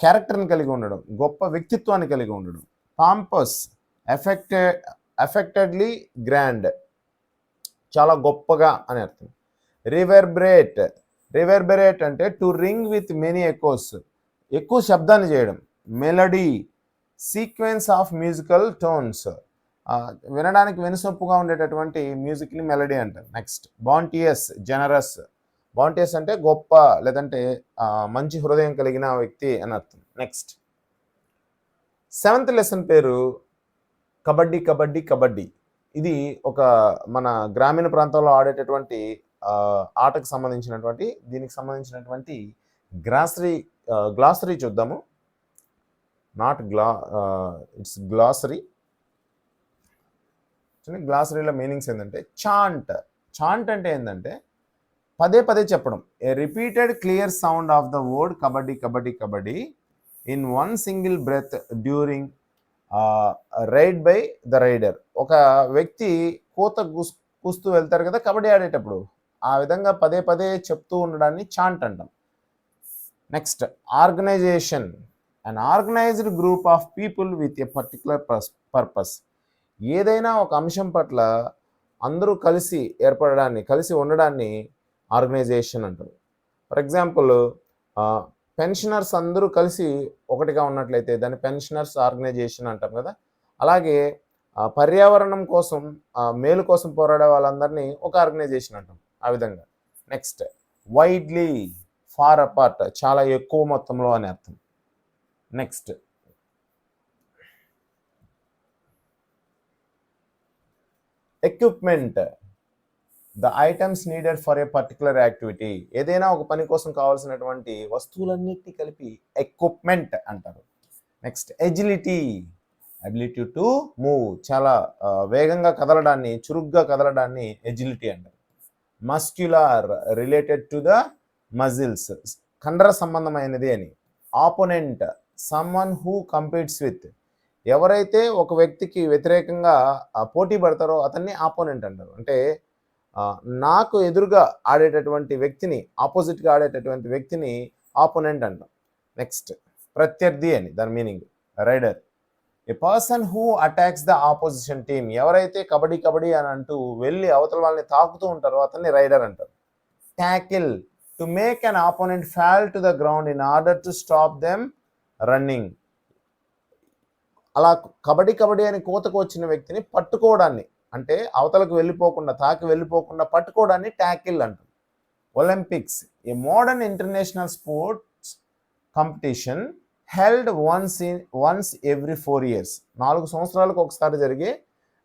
Speaker 1: క్యారెక్టర్ని కలిగి ఉండడం, గొప్ప వ్యక్తిత్వాన్ని కలిగి ఉండడం. పాంపస్, ఎఫెక్టెడ్లీ గ్రాండ్, చాలా గొప్పగా అని అర్థం. రివర్బరేట్ అంటే to ring with many echoes, ఎక్కువ శబ్దాన్ని చేయడం. Melody, sequence of musical tones, వినడానికి వినసొప్పుగా ఉండేటటువంటి మ్యూజిక్ని మెలడీ అంటారు. Next, bounteous, generous. బాంటియస్ అంటే గొప్ప, లేదంటే మంచి హృదయం కలిగిన వ్యక్తి అని అర్థం. నెక్స్ట్, 7th లెసన్ పేరు కబడ్డీ కబడ్డీ కబడ్డీ. ఇది ఒక మన గ్రామీణ ప్రాంతాల్లో ఆడేటటువంటి ఆటకు సంబంధించినటువంటి, దీనికి సంబంధించినటువంటి గ్లాసరీ చూద్దాము. It's glossary. గ్లాసరీలో మీనింగ్స్ ఏంటంటే చాంట్ అంటే ఏంటంటే పదే పదే చెప్పడం. A repeated clear sound of the word kabaddi kabaddi kabaddi in one single breath during raid by the raider. ఒక వ్యక్తి కూస్తూ వెళ్తారు కదా కబడ్డీ ఆడేటప్పుడు, ఆ విధంగా పదే పదే చెప్తూ ఉండడాన్ని చాంట్ అంటాం. Next, organisation, an organized group of people with a particular purpose. ఏదైనా ఒక అంశం పట్ల అందరూ కలిసి ఏర్పడడాన్ని, కలిసి ఉండడాన్ని ఆర్గనైజేషన్ అంటారు. ఫర్ ఎగ్జాంపుల్, పెన్షనర్స్ అందరూ కలిసి ఒకటిగా ఉన్నట్లయితే దాన్ని పెన్షనర్స్ ఆర్గనైజేషన్ అంటాం కదా. అలాగే పర్యావరణం కోసం, మేలు కోసం పోరాడే వాళ్ళందరినీ ఒక ఆర్గనైజేషన్ అంటాం, ఆ విధంగా. నెక్స్ట్, వైడ్లీ, ఫార్ అపార్ట్, చాలా ఎక్కువ మొత్తంలో అని అర్థం. Next, equipment, the items needed for a particular activity. ఏదైనా ఒక పని కోసం కావాల్సినటువంటి వస్తువులన్నిటినీ కలిపి ఎక్విప్మెంట్ అంటారు. Next, agility, ability to move, చాలా వేగంగా కదలడాన్ని, చురుగ్గా కదలడాన్ని ఎజిలిటీ అంటారు. Muscular, related to the muscles, కండర సంబంధమైనది అని. Opponent, someone who competes with, ఎవరైతే ఒక వ్యక్తికి వ్యతిరేకంగా పోటీ పడతారో అతన్ని ఆపోనెంట్ అంటారు. అంటే నాకు ఎదురుగా ఆడేటటువంటి వ్యక్తిని, ఆపోజిట్గా ఆడేటటువంటి వ్యక్తిని ఆపోనెంట్ అంటాం. నెక్స్ట్ ప్రత్యర్థి అని దాని meaning. Raider, a person who attacks the opposition team. ఎవరైతే కబడ్డీ కబడ్డీ అని అంటూ వెళ్ళి అవతల వాళ్ళని తాకుతూ ఉంటారో అతన్ని రైడర్ అంటారు. Tackle, to make an opponent fall to the ground in order to stop them running. అలా కబడ్డీ కబడ్డీ అని కోతకు వచ్చిన వ్యక్తిని పట్టుకోవడాన్ని, అంటే అవతలకు వెళ్ళిపోకుండా, తాకి వెళ్ళిపోకుండా పట్టుకోవడాన్ని ట్యాకిల్ అంటారు. Olympics, a modern international sports competition held once every 4 years. 4 సంవత్సరాలకు ఒకసారి జరిగే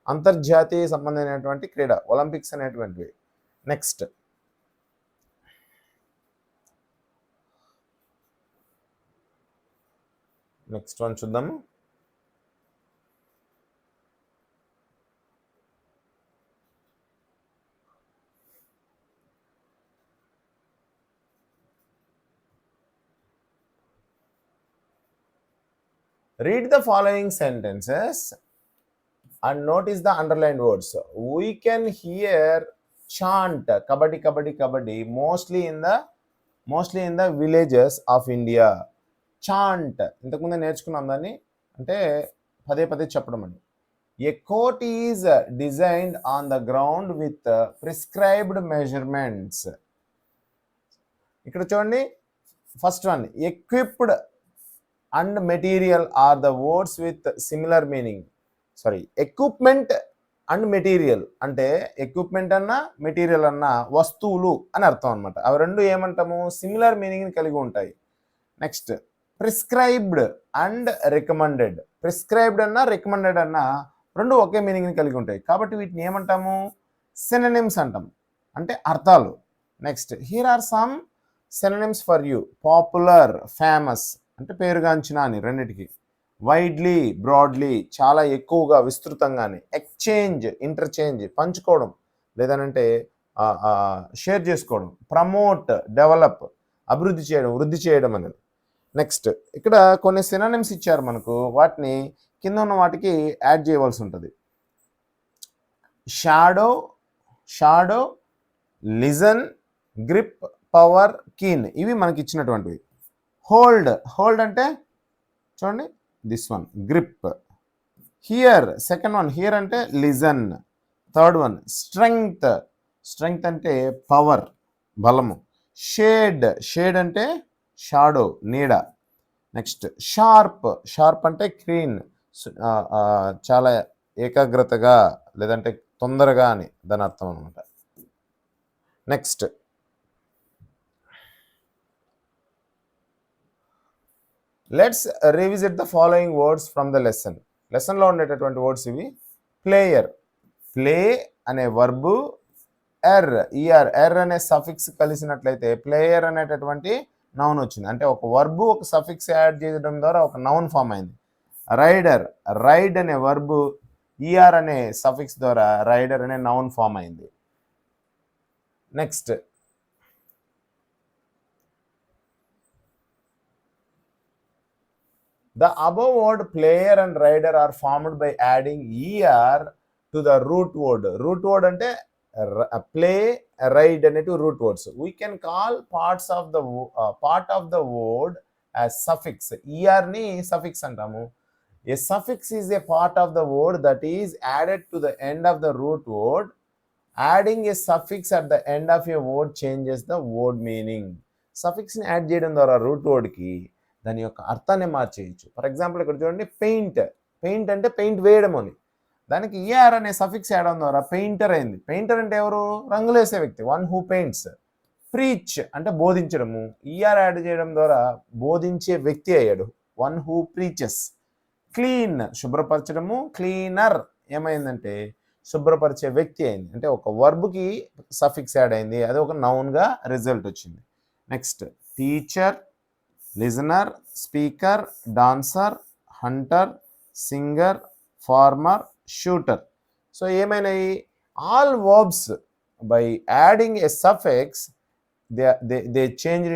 Speaker 1: అంతర్జాతీయ సంబంధమైనటువంటి క్రీడ ఒలింపిక్స్ అనేటువంటివి. నెక్స్ట్ వన్ చూద్దాము. Read the following sentences and notice the underlined words. We can hear chant kabaddi kabaddi kabaddi mostly in the villages of India. Chant ఇంతకుముందే నేర్చుకున్నాం దాన్ని, అంటే పదే పదే చెప్పడం అండి. A court is designed on the ground with prescribed measurements. ఇక్కడ చూడండి, first one equipped and material are the words with similar meaning. Equipment and material అంటే ఎక్విప్మెంట్ అన్నా మెటీరియల్ అన్నా వస్తువులు అని అర్థం అనమాట. అవి రెండు ఏమంటాము, సిమిలర్ మీనింగ్ని కలిగి ఉంటాయి. Next prescribed and recommended. Prescribed అన్నా రికమెండెడ్ అన్నా రెండు ఒకే మీనింగ్ని కలిగి ఉంటాయి, కాబట్టి వీటిని ఏమంటాము, సినోనిమ్స్ అంటాం, అంటే అర్థాలు. Next here are some synonyms for you. Popular, famous అంటే పేరుగాంచిన అని రెండిటికి. వైడ్లీ, బ్రాడ్లీ చాలా ఎక్కువగా, విస్తృతంగానే. ఎక్స్చేంజ్, ఇంటర్చేంజ్ పంచుకోవడం లేదనంటే షేర్ చేసుకోవడం. ప్రమోట్, డెవలప్ అభివృద్ధి చేయడం, వృద్ధి చేయడం అనేది. నెక్స్ట్ ఇక్కడ కొన్ని సినోనిమ్స్ ఇచ్చారు మనకు, వాటిని కింద ఉన్న వాటికి యాడ్ చేయవలసి ఉంటుంది. Shadow, listen, grip, power, keen ఇవి మనకి ఇచ్చినటువంటివి. హోల్డ్ అంటే చూడండి this one, grip. Hear, second one hear అంటే లిజన్. థర్డ్ వన్ స్ట్రెంగ్త్ అంటే పవర్, బలము. షేడ్ అంటే షాడో, నీడ. నెక్స్ట్ షార్ప్ అంటే క్లీన్, చాలా ఏకాగ్రతగా లేదంటే తొందరగా అని దాని అర్థం అనమాట. Next let's revisit the following words from the lesson. లెసన్లో ఉండేటటువంటి వర్డ్స్ ఇవి. ప్లేయర్, ప్లే అనే వర్బు, ఎర్ అనే సఫిక్స్ కలిసినట్లయితే ప్లేయర్ అనేటటువంటి నౌన్ వచ్చింది, అంటే ఒక వర్బు ఒక సఫిక్స్ యాడ్ చేయడం ద్వారా ఒక నౌన్ ఫామ్ అయింది. రైడ్ అనే వర్బు ఈఆర్ అనే సఫిక్స్ ద్వారా రైడర్ అనే నౌన్ ఫామ్ అయింది. Next the above word player and rider are formed by adding er to the root word. Root word ante play, ride అనేటివి root words. We can call part of the word as suffix. er ni suffix అంటాము. A suffix is a part of the word that is added to the end of the root word. Adding a suffix at the end of a word changes the word meaning. Suffix ని add చేయడం ద్వారా root word కి దాని యొక్క అర్థాన్ని మార్చేయచ్చు. For example ఇక్కడ చూడండి, paint అంటే పెయింట్ వేయడం అని, దానికి ఈఆర్ అనే సఫిక్స్ యాడ్ అవడం ద్వారా పెయింటర్ అయింది. పెయింటర్ అంటే ఎవరు, రంగులేసే వ్యక్తి, వన్ హూ పెయింట్స్. ప్రీచ్ అంటే బోధించడము, ఈఆర్ యాడ్ చేయడం ద్వారా బోధించే వ్యక్తి అయ్యాడు, వన్ హూ ప్రీచెస్. క్లీన్ శుభ్రపరచడము, క్లీనర్ ఏమైందంటే శుభ్రపరిచే వ్యక్తి అయింది, అంటే ఒక వర్బ్కి సఫిక్స్ యాడ్ అయింది, అది ఒక నౌన్గా రిజల్ట్ వచ్చింది. Next teacher, listener, speaker, dancer, hunter, singer, farmer, shooter. So ఏమైనాయి, all verbs by adding a suffix they changed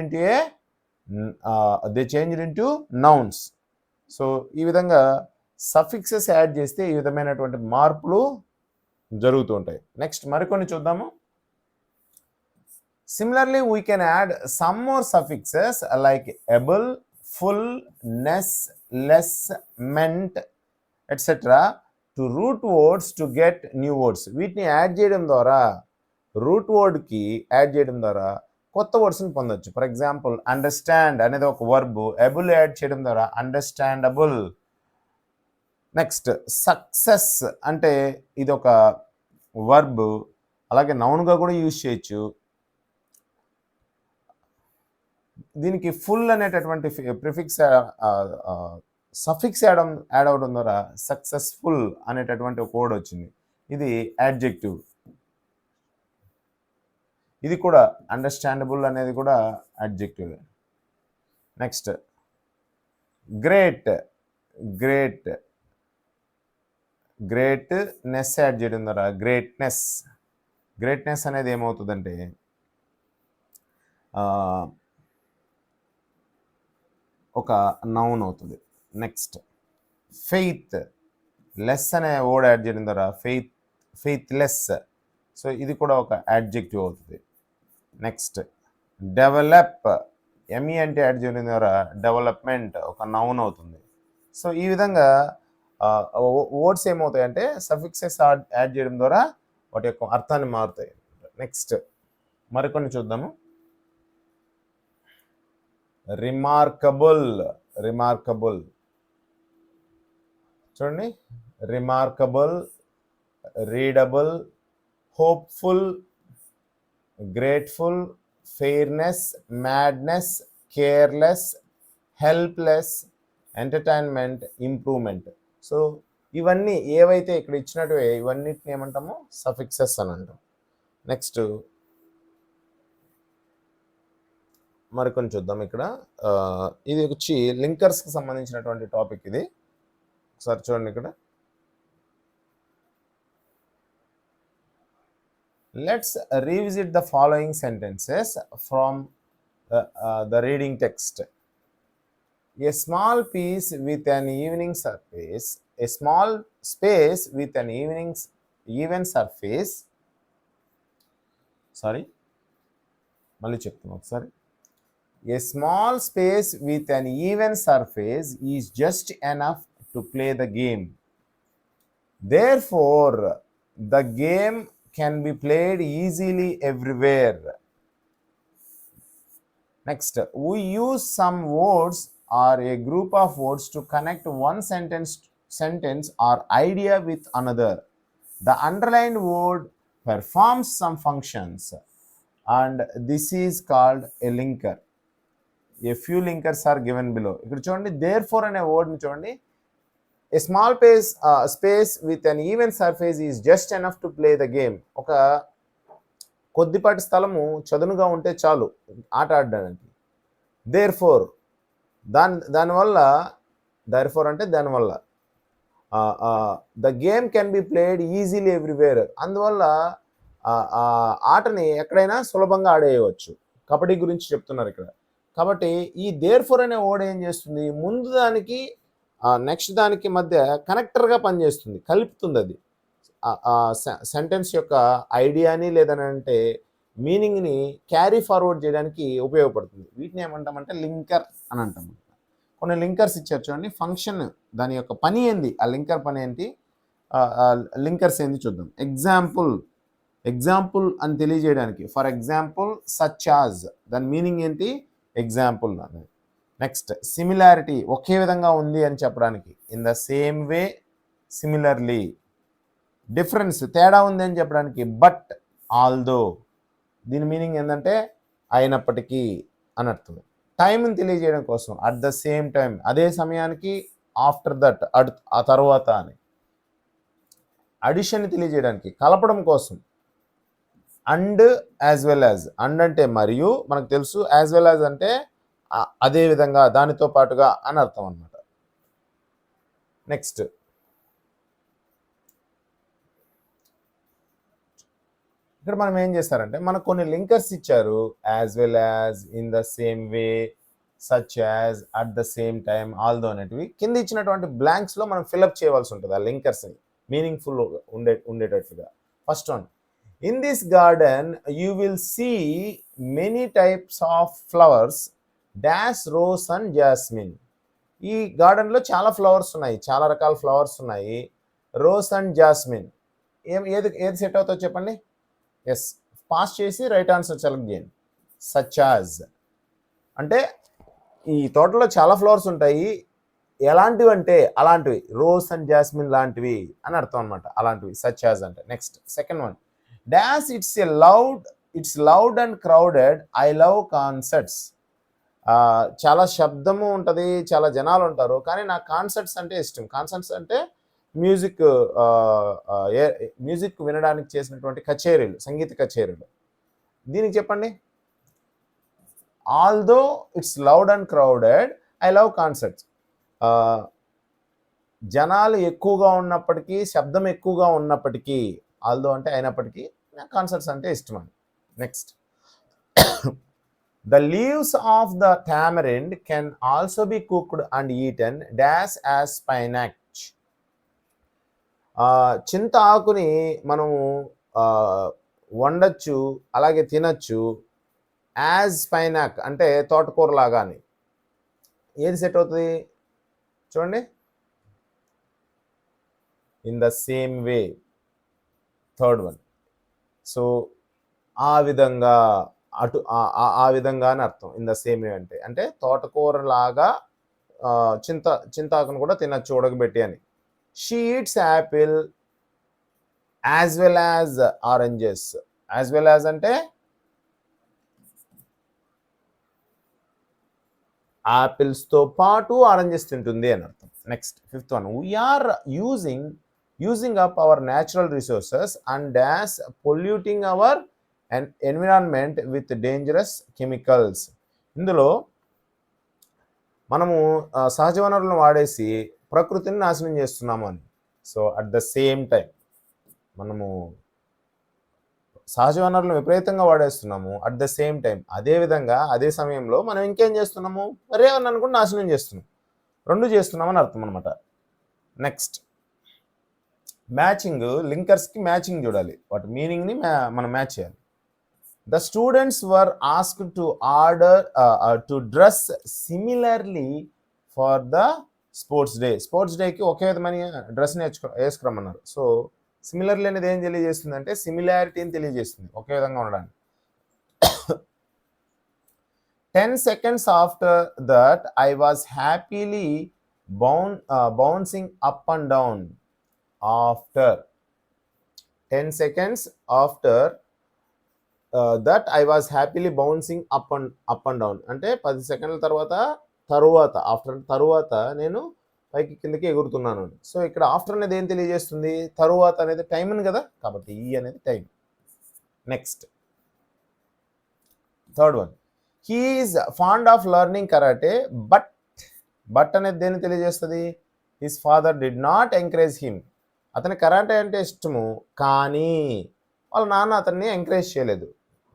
Speaker 1: into nouns. So ఈ విధంగా సఫిక్సెస్ యాడ్ చేస్తే ఈ విధమైనటువంటి మార్పులు జరుగుతూ ఉంటాయి. నెక్స్ట్ మరికొన్ని చూద్దాము. Similarly, we can add some more suffixes like able, full, ness, less, meant, etc. to root words to get new words. వీటిని యాడ్ చేయడం ద్వారా రూట్ వర్డ్కి యాడ్ చేయడం ద్వారా కొత్త వర్డ్స్ని పొందొచ్చు. ఫర్ ఎగ్జాంపుల్ అండర్స్టాండ్ అనేది ఒక వర్బ్, ఎబుల్ యాడ్ చేయడం ద్వారా అండర్స్టాండబుల్. నెక్స్ట్ సక్సెస్ అంటే ఇది ఒక వర్బ్, అలాగే నౌన్గా కూడా యూజ్ చేయొచ్చు. దీనికి ఫుల్ అనేటటువంటి ప్రిఫిక్స్ సఫిక్స్ యాడ్ అవడం ద్వారా సక్సెస్ఫుల్ అనేటటువంటి ఒక వర్డ్ వచ్చింది. ఇది యాడ్జెక్టివ్. ఇది కూడా అండర్స్టాండబుల్ అనేది కూడా adjective. Next great, great greatness add చేయడం ద్వారా గ్రేట్నెస్. గ్రేట్నెస్ అనేది ఏమవుతుందంటే ఒక నౌన్ అవుతుంది. నెక్స్ట్ ఫెయిత్, లెస్ అనే వర్డ్ యాడ్ చేయడం ద్వారా ఫెయిత్లెస్. సో ఇది కూడా ఒక యాడ్జెక్టివ్ అవుతుంది. నెక్స్ట్ డెవలప్, ఎంఈ అంటే యాడ్ చేయడం ద్వారా డెవలప్మెంట్ ఒక నౌన్ అవుతుంది. సో ఈ విధంగా వర్డ్స్ ఏమవుతాయంటే సఫిక్సెస్ యాడ్ చేయడం ద్వారా వాటి యొక్క అర్థాన్ని మారుతాయి. నెక్స్ట్ మరికొన్ని చూద్దాము. రిమార్కబుల్, రిమార్కబుల్ చూడండి, remarkable, readable, hopeful, grateful, fairness, madness, careless, helpless, entertainment, improvement. So ఇవన్నీ ఏవైతే ఇక్కడ ఇచ్చినట్టువే ఇవన్నిటిని ఏమంటాము సఫిక్సెస్ అని అంటాం. నెక్స్ట్ మరికొన్ని చూద్దాం. ఇక్కడ ఇది వచ్చి లింకర్స్కి సంబంధించినటువంటి టాపిక్. ఇది ఒకసారి చూడండి. ఇక్కడ let's revisit the following sentences from the reading text. A small piece with an evening surface, a small space with an even surface. మళ్ళీ చెప్తాను ఒకసారి. A small space with an even surface is just enough to play the game. Therefore, the game can be played easily everywhere. Next, we use some words or a group of words to connect one sentence or idea with another. The underlined word performs some functions and this is called a linker. A few linkers are given below. ఇక్కడ చూడండి, therefore అనే word ని చూడండి. A small space with an even surface is just enough to play the game. ఒక కొద్దిపాటి స్థలము చదునుగా ఉంటే చాలు ఆట ఆడడానికి. therefore దానివల్ల therefore అంటే దానివల్ల the game can be played easily everywhere. అందువల్ల ఆటని ఎక్కడైనా సులభంగా ఆడేయవచ్చు. కబడ్డీ గురించి చెప్తున్నారు ఇక్కడ. కాబట్టి ఈ therefore అనే వర్డ్ ఏం చేస్తుంది, ముందు దానికి నెక్స్ట్ దానికి మధ్య కనెక్టర్గా పనిచేస్తుంది, కలుపుతుంది. అది సెంటెన్స్ యొక్క ఐడియాని లేదనంటే మీనింగ్ని క్యారీ ఫార్వర్డ్ చేయడానికి ఉపయోగపడుతుంది. వీటిని ఏమంటామంటే లింకర్ అని అంటాం. కొన్ని లింకర్స్ ఇచ్చారు చూడండి. ఫంక్షన్, దాని యొక్క పని ఏంది, ఆ లింకర్ పని ఏంటి, లింకర్స్ ఏంది చూద్దాం. ఎగ్జాంపుల్ అని తెలియజేయడానికి, ఫర్ ఎగ్జాంపుల్, సచ్ యాజ్, దాని మీనింగ్ ఏంటి, ఎగ్జాంపుల్ అనేది. నెక్స్ట్ సిమిలారిటీ, ఒకే విధంగా ఉంది అని చెప్పడానికి, in the same way, similarly. Difference, తేడా ఉంది అని చెప్పడానికి, బట్, ఆల్దో. దీని మీనింగ్ ఏంటంటే అయినప్పటికీ అని అర్థం. టైంని తెలియజేయడం కోసం, అట్ ద సేమ్ టైం, అదే సమయానికి, ఆఫ్టర్ దట్, ఆ తర్వాత అని. అడిషన్ తెలియజేయడానికి, కలపడం కోసం, and as well as. And అంటే మరియు మనకు తెలుసు, యాజ్ వెల్ యాజ్ అంటే అదే విధంగా, దానితో పాటుగా అని అర్థం అన్నమాట. నెక్స్ట్ ఇక్కడ మనం ఏం చేస్తారంటే, మనకు కొన్ని లింకర్స్ ఇచ్చారు. As well as, in the same way, such as, at the same time, although అనేటివి కింద ఇచ్చినటువంటి బ్లాంక్స్లో మనం ఫిల్అప్ చేయవలసి ఉంటుంది ఆ లింకర్స్ని మీనింగ్ఫుల్ ఉండేటట్టుగా. First one, in this garden you will see many types of flowers dash rose and jasmine. ఈ గార్డెన్లో చాలా ఫ్లవర్స్ ఉన్నాయి, చాలా రకాల ఫ్లవర్స్ ఉన్నాయి. రోజ్ అండ్ జాస్మిన్ ఏది ఏది సెట్ అవుతుందో చెప్పండి. ఎస్, పాస్ చేసి రైట్ ఆన్సర్ సెలెక్ట్ చేయండి. సచ్ యాజ్ అంటే ఈ తోటలో చాలా ఫ్లవర్స్ ఉంటాయి, ఎలాంటివి అంటే అలాంటివి, రోజ్ అండ్ జాస్మిన్ లాంటివి అని అర్థం అనమాట, అలాంటివి సచ్ యాజ్ అంటే. Next second one, dash it's loud and crowded, I love concerts. చాలా శబ్దము ఉంటుంది, చాలా జనాలు ఉంటారు, కానీ నాకు కాన్సర్ట్స్ అంటే ఇష్టం. కాన్సర్ట్స్ అంటే మ్యూజిక్ మ్యూజిక్ వినడానికి చేసినటువంటి కచేరీలు, సంగీత కచేరీలు. దీనికి చెప్పండి. Although it's loud and crowded, I love concerts. జనాలు ఎక్కువగా ఉన్నప్పటికీ, శబ్దం ఎక్కువగా ఉన్నప్పటికీ, ఆల్దో అంటే అయినప్పటికీ, నాకు కాన్సర్ట్స్ అంటే ఇష్టం అని. Next, the leaves of the tamarind can also be cooked and eaten dash as spinach. చింత ఆకుని మనము వండొచ్చు, అలాగే తినచ్చు. యాజ్ స్పైనాక్ అంటే తోటకూర లాగాని. ఏది సెట్ అవుతుంది చూడండి. In the same way, third one. So ఆ విధంగా, అటు ఆ విధంగా అని అర్థం. ఇన్ ద సేమ్ వే అంటే అంటే తోటకూర లాగా చింతాకును కూడా తినచ్చు ఉడకబెట్టి అని. She eats apple as well as oranges. As well as అంటే యాపిల్స్తో పాటు ఆరెంజెస్ తింటుంది అని అర్థం. Next fifth one, we are using up our natural resources and dash polluting our and environment with dangerous chemicals. ఇందులో మనము సహజ వనరులను వాడేసి ప్రకృతిని నాశనం చేస్తున్నాము అని. So at the same time మనము సహజ వనరులను విపరీతంగా వాడేస్తున్నాము, అట్ ద సేమ్ టైం అదేవిధంగా అదే సమయంలో మనం ఇంకేం చేస్తున్నాము, పర్యావరణాన్ని కూడా నాశనం చేస్తున్నాం. రెండు చేస్తున్నామని అర్థం అనమాట. Next, matching. లింకర్స్కి మ్యాచింగ్ చూడాలి, వాటి మీనింగ్ని మనం మ్యాచ్ చేయాలి. The students were asked to to dress similarly for the sports day. Sports డేకి ఒకే విధమైన డ్రెస్ వేసుకురమ్మన్నారు. సో సిమిలర్లీ అనేది ఏం తెలియజేస్తుంది అంటే సిమిలారిటీని తెలియజేస్తుంది, ఒకే విధంగా ఉండడానికి. 10 seconds after that I was happily bouncing up and down. After 10 seconds after that I was happily bouncing up and down అంటే 10 సెకండ్ల తరువాత ఆఫ్టర్ తరువాత నేను పైకి కిందకి ఎగురుతున్నాను. సో ఇక్కడ ఆఫ్టర్ అనేది ఏం తెలియజేస్తుంది, తరువాత అనేది టైం అని కదా, కాబట్టి ఈ అనేది time. Next third one, he is fond of learning karate but అనేది దేన్ని తెలియజేస్తుంది, his father did not encourage him. అతని కరాటే అంటే ఇష్టము, కానీ వాళ్ళ నాన్న అతన్ని ఎంకరేజ్ చేయలేదు.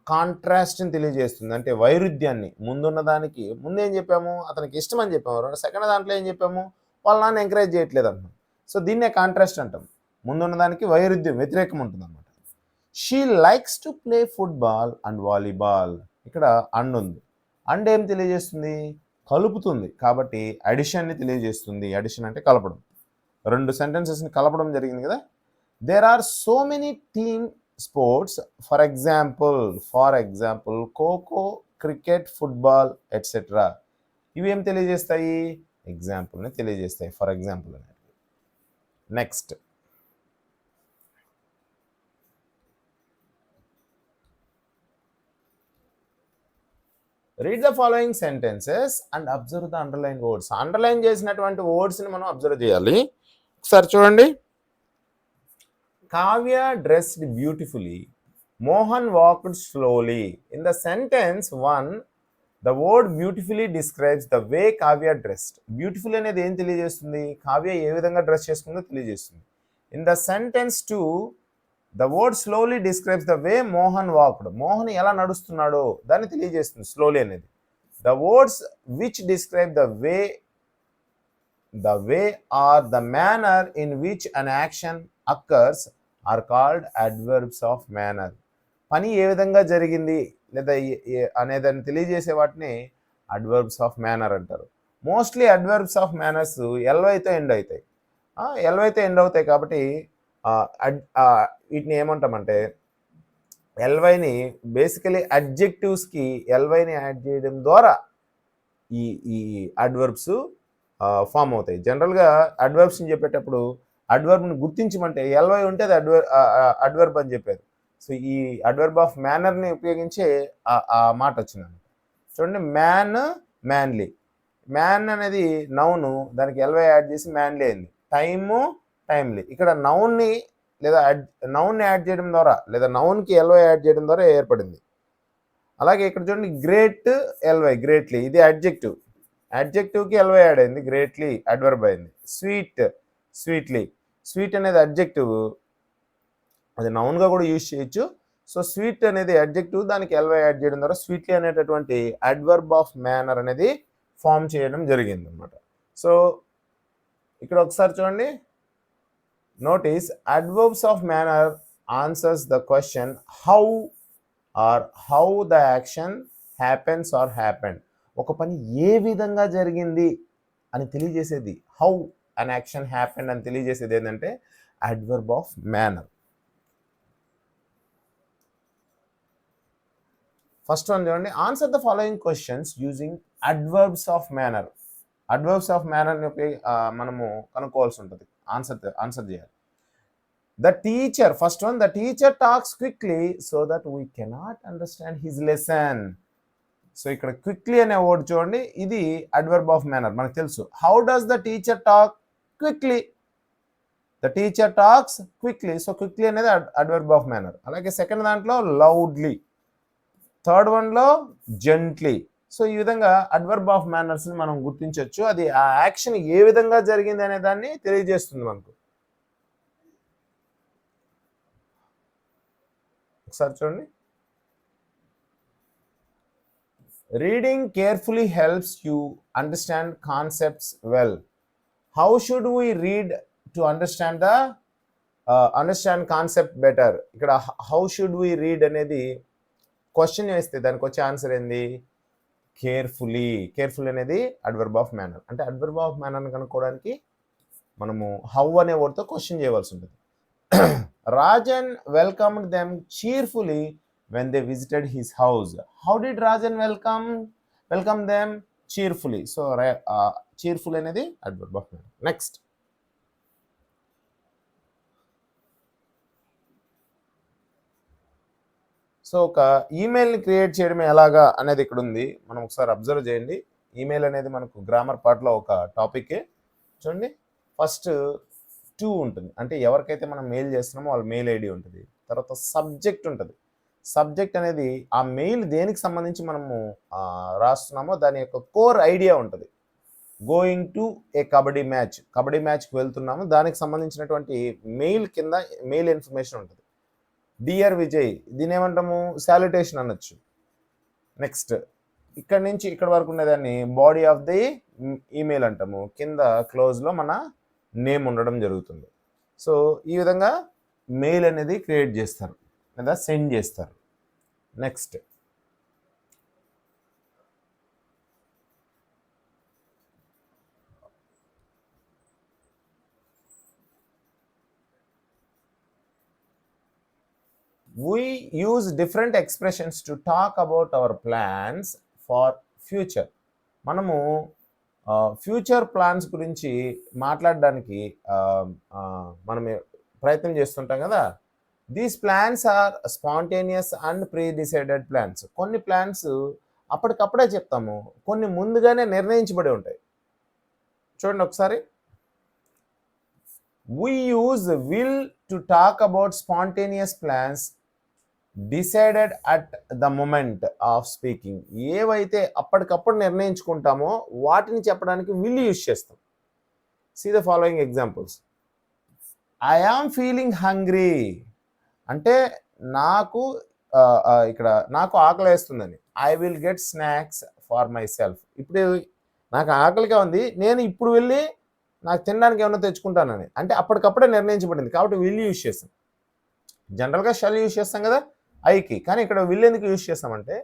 Speaker 1: కాంట్రాస్ట్ని తెలియజేస్తుంది, అంటే వైరుధ్యాన్ని. ముందున్న దానికి ముందు ఏం చెప్పాము, అతనికి ఇష్టం అని చెప్పాము, సెకండ్ దాంట్లో ఏం చెప్పాము, వాళ్ళ నాన్న ఎంకరేజ్ చేయట్లేదు అంటున్నాం. సో దీన్నే కాంట్రాస్ట్ అంటాం. ముందున్న దానికి వైరుధ్యం, వ్యతిరేకం ఉంటుంది అనమాట. She likes to play football and volleyball. ఇక్కడ అండ్ ఉంది, అండ్ ఏం తెలియజేస్తుంది, కలుపుతుంది, కాబట్టి అడిషన్ని తెలియజేస్తుంది. అడిషన్ అంటే కలపడం. రెండు సెంటెన్సెస్ని కలపడం జరిగింది కదా. There are so many team sports, for example khokho, cricket, football etcetera. ఇవి ఏం తెలియజేస్తాయి, ఎగ్జాంపుల్ని తెలియజేస్తాయి, ఫర్ ఎగ్జాంపుల్ అనేది. Next, read the following sentences and observe the underline words. Underline చేసినటువంటి వర్డ్స్ని మనం అబ్జర్వ్ చేయాలి. ఒకసారి చూడండి. Kavya dressed beautifully. Mohan walked slowly. In the sentence 1, the word beautifully describes the way Kavya dressed. Beautifully అనేది ఏం తెలియజేస్తుంది, కావ్య ఏ విధంగా డ్రెస్ చేసుకుందో తెలియజేస్తుంది. In the sentence 2, the word slowly describes the way Mohan walked. Mohan ఎలా నడుస్తున్నాడో దాన్ని తెలియజేస్తుంది slowly అనేది. The words which describe the way or the manner in which an action occurs are called adverbs of manner. పని ఏ విధంగా జరిగింది లేదా అనేదాన్ని తెలియజేసే వాటిని అడ్వర్బ్స్ ఆఫ్ మేనర్ అంటారు. మోస్ట్లీ అడ్వర్బ్స్ ఆఫ్ మేనర్స్ ఎల్వైతో ఎండ్ అవుతాయి. ఎల్వైతో ఎండ్ అవుతాయి కాబట్టి వీటిని ఏమంటామంటే ఎల్వైని బేసికలీ అడ్జెక్టివ్స్కి ఎల్వైని యాడ్ చేయడం ద్వారా ఈ ఈ అడ్వర్బ్స్ ఫామ్ అవుతాయి. జనరల్గా అడ్వర్బ్స్ని చెప్పేటప్పుడు అడ్వర్బ్ని గుర్తించమంటే ఎల్వై ఉంటే అది అడ్వర్బ్ అని చెప్పారు. సో ఈ అడ్వర్బ్ ఆఫ్ మేనర్ని ఉపయోగించే ఆ మాట వచ్చింది. చూడండి, మ్యాన్లీ. మ్యాన్ అనేది నౌను, దానికి ఎల్వై యాడ్ చేసి మ్యాన్లీ అయింది. టైమ్లీ. ఇక్కడ నౌన్ని లేదా నౌన్ని యాడ్ చేయడం ద్వారా లేదా నౌన్కి ఎల్వై యాడ్ చేయడం ద్వారా ఏర్పడింది. అలాగే ఇక్కడ చూడండి, గ్రేట్ ఎల్వై, గ్రేట్లీ, ఇది అడ్జెక్టివ్కి ఎల్వై యాడ్ అయింది, గ్రేట్లీ అడ్వర్బ్ అయింది. స్వీట్లీ. స్వీట్ అనేది అడ్జెక్టివ్, అది నౌన్గా కూడా యూజ్ చేయొచ్చు. సో స్వీట్ అనేది అడ్జెక్టివ్, దానికి ఎల్వై యాడ్ చేయడం ద్వారా స్వీట్లీ అనేటటువంటి అడ్వర్బ్ ఆఫ్ మేనర్ అనేది ఫామ్ చేయడం జరిగింది అన్నమాట. సో ఇక్కడ ఒకసారి చూడండి, notice adverbs of manner answers the question how the action happens or happened. ఒక పని ఏ విధంగా జరిగింది అని తెలియజేసేది, హౌ అన్ యాక్షన్ హ్యాపెండ్ అని తెలియజేసేది ఏంటంటే adverb of manner. First one చూడండి, answer the following questions using adverbs of manner. Adverbs of మేనర్ని మనము కనుక్కోవాల్సి ఉంటుంది, ఆన్సర్ చేయాలి. The teacher, first one, the teacher talks quickly so that we cannot understand his lesson. So ఇక్కడ quickly అనే word చూడండి, ఇది అడ్వర్బ్ ఆఫ్ మేనర్, మనకు తెలుసు. How does the teacher talk quickly? The teacher talks quickly. So quickly అనేది adverb of manner. అలాగే second దాంట్లో loudly, third వన్లో జెంట్లీ. సో ఈ విధంగా అడ్వర్బ్ ఆఫ్ మేనర్స్ని మనం గుర్తించవచ్చు. అది ఆ యాక్షన్ ఏ విధంగా జరిగింది అనే దాన్ని తెలియజేస్తుంది మనకు. ఒకసారి చూడండి, reading carefully helps you understand concepts well. How should we read to understand concept better? ఇక్కడ హౌ షుడ్ వీ రీడ్ అనేది క్వశ్చన్ వేస్తే దానికి వచ్చే ఆన్సర్ ఏంది? కేర్ఫుల్లీ అనేది అడ్వర్బ్ ఆఫ్ మేనర్. అంటే అడ్వర్బ్ ఆఫ్ మేనర్ని కనుక్కోవడానికి మనము హౌ అనే వర్డ్తో క్వశ్చన్ చేయవలసి ఉంటుంది. Rajan welcomed them cheerfully when they visited his house. How did Rajan welcome them cheerfully? So cheerful అనేది adverb of manner. Next, so ఒక ఈమెయిల్ని క్రియేట్ చేయడం ఎలాగా అనేది ఇక్కడ ఉంది, మనం ఒకసారి అబ్జర్వ్ చేయండి. ఈమెయిల్ అనేది మనకు గ్రామర్ పార్ట్లో ఒక టాపికే. చూడండి, ఫస్ట్ టు ఉంటుంది, అంటే ఎవరికైతే మనం మెయిల్ చేస్తున్నామో వాళ్ళ మెయిల్ ఐడి ఉంటుంది. తర్వాత సబ్జెక్ట్ ఉంటుంది. సబ్జెక్ట్ అనేది ఆ మెయిల్ దేనికి సంబంధించి మనము రాస్తున్నామో దాని యొక్క కోర్ ఐడియా ఉంటుంది. గోయింగ్ టు ఏ కబడ్డీ మ్యాచ్కి వెళ్తున్నాము, దానికి సంబంధించినటువంటి మెయిల్ కింద మెయిల్ ఇన్ఫర్మేషన్ ఉంటుంది. డియర్ విజయ్, దీని ఏమంటాము? సాల్యుటేషన్ అనొచ్చు. నెక్స్ట్, ఇక్కడ నుంచి ఇక్కడ వరకు ఉండేదాన్ని బాడీ ఆఫ్ ది ఈమెయిల్ అంటాము. కింద క్లోజ్లో మన నేమ్ ఉండడం జరుగుతుంది. సో ఈ విధంగా మెయిల్ అనేది క్రియేట్ చేస్తారు లేదా సెండ్ చేస్తారు. Next, we use different expressions to talk about our plans for future. మనము ఫ్యూచర్ ప్లాన్స్ గురించి మాట్లాడడానికి మనం ప్రయత్నం చేస్తుంటాం కదా. These plans are spontaneous and pre decided plans. కొన్ని ప్లాన్స్ అప్పటికప్పుడే చెప్తాము, కొన్ని ముందుగానే నిర్ణయించబడి ఉంటాయి. చూడండి ఒకసారి, we use will to talk about spontaneous plans decided at the moment of speaking. ఏవైతే అప్పటికప్పుడు నిర్ణయించుకుంటామో వాటిని చెప్పడానికి విల్ యూజ్ చేస్తాం. See the following examples. I am feeling hungry అంటే ఇక్కడ నాకు ఆకలి వేస్తుందని. I will get snacks for myself. ఇప్పుడు నాకు ఆకలిగా ఉంది, నేను ఇప్పుడు వెళ్ళి నాకు తినడానికి ఏమన్నా తెచ్చుకుంటానని. అంటే అప్పటికప్పుడే నిర్ణయించబడింది కాబట్టి విల్ యూజ్ చేస్తాం. జనరల్గా షల్ యూజ్ చేస్తాం కదా ఐకి, కానీ ఇక్కడ విల్ ఎందుకు యూజ్ చేస్తామంటే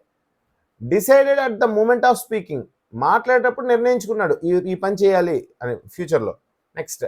Speaker 1: decided at the moment of speaking, మాట్లాడేటప్పుడు నిర్ణయించుకున్నాడు ఈ పని చేయాలి అని ఫ్యూచర్లో. నెక్స్ట్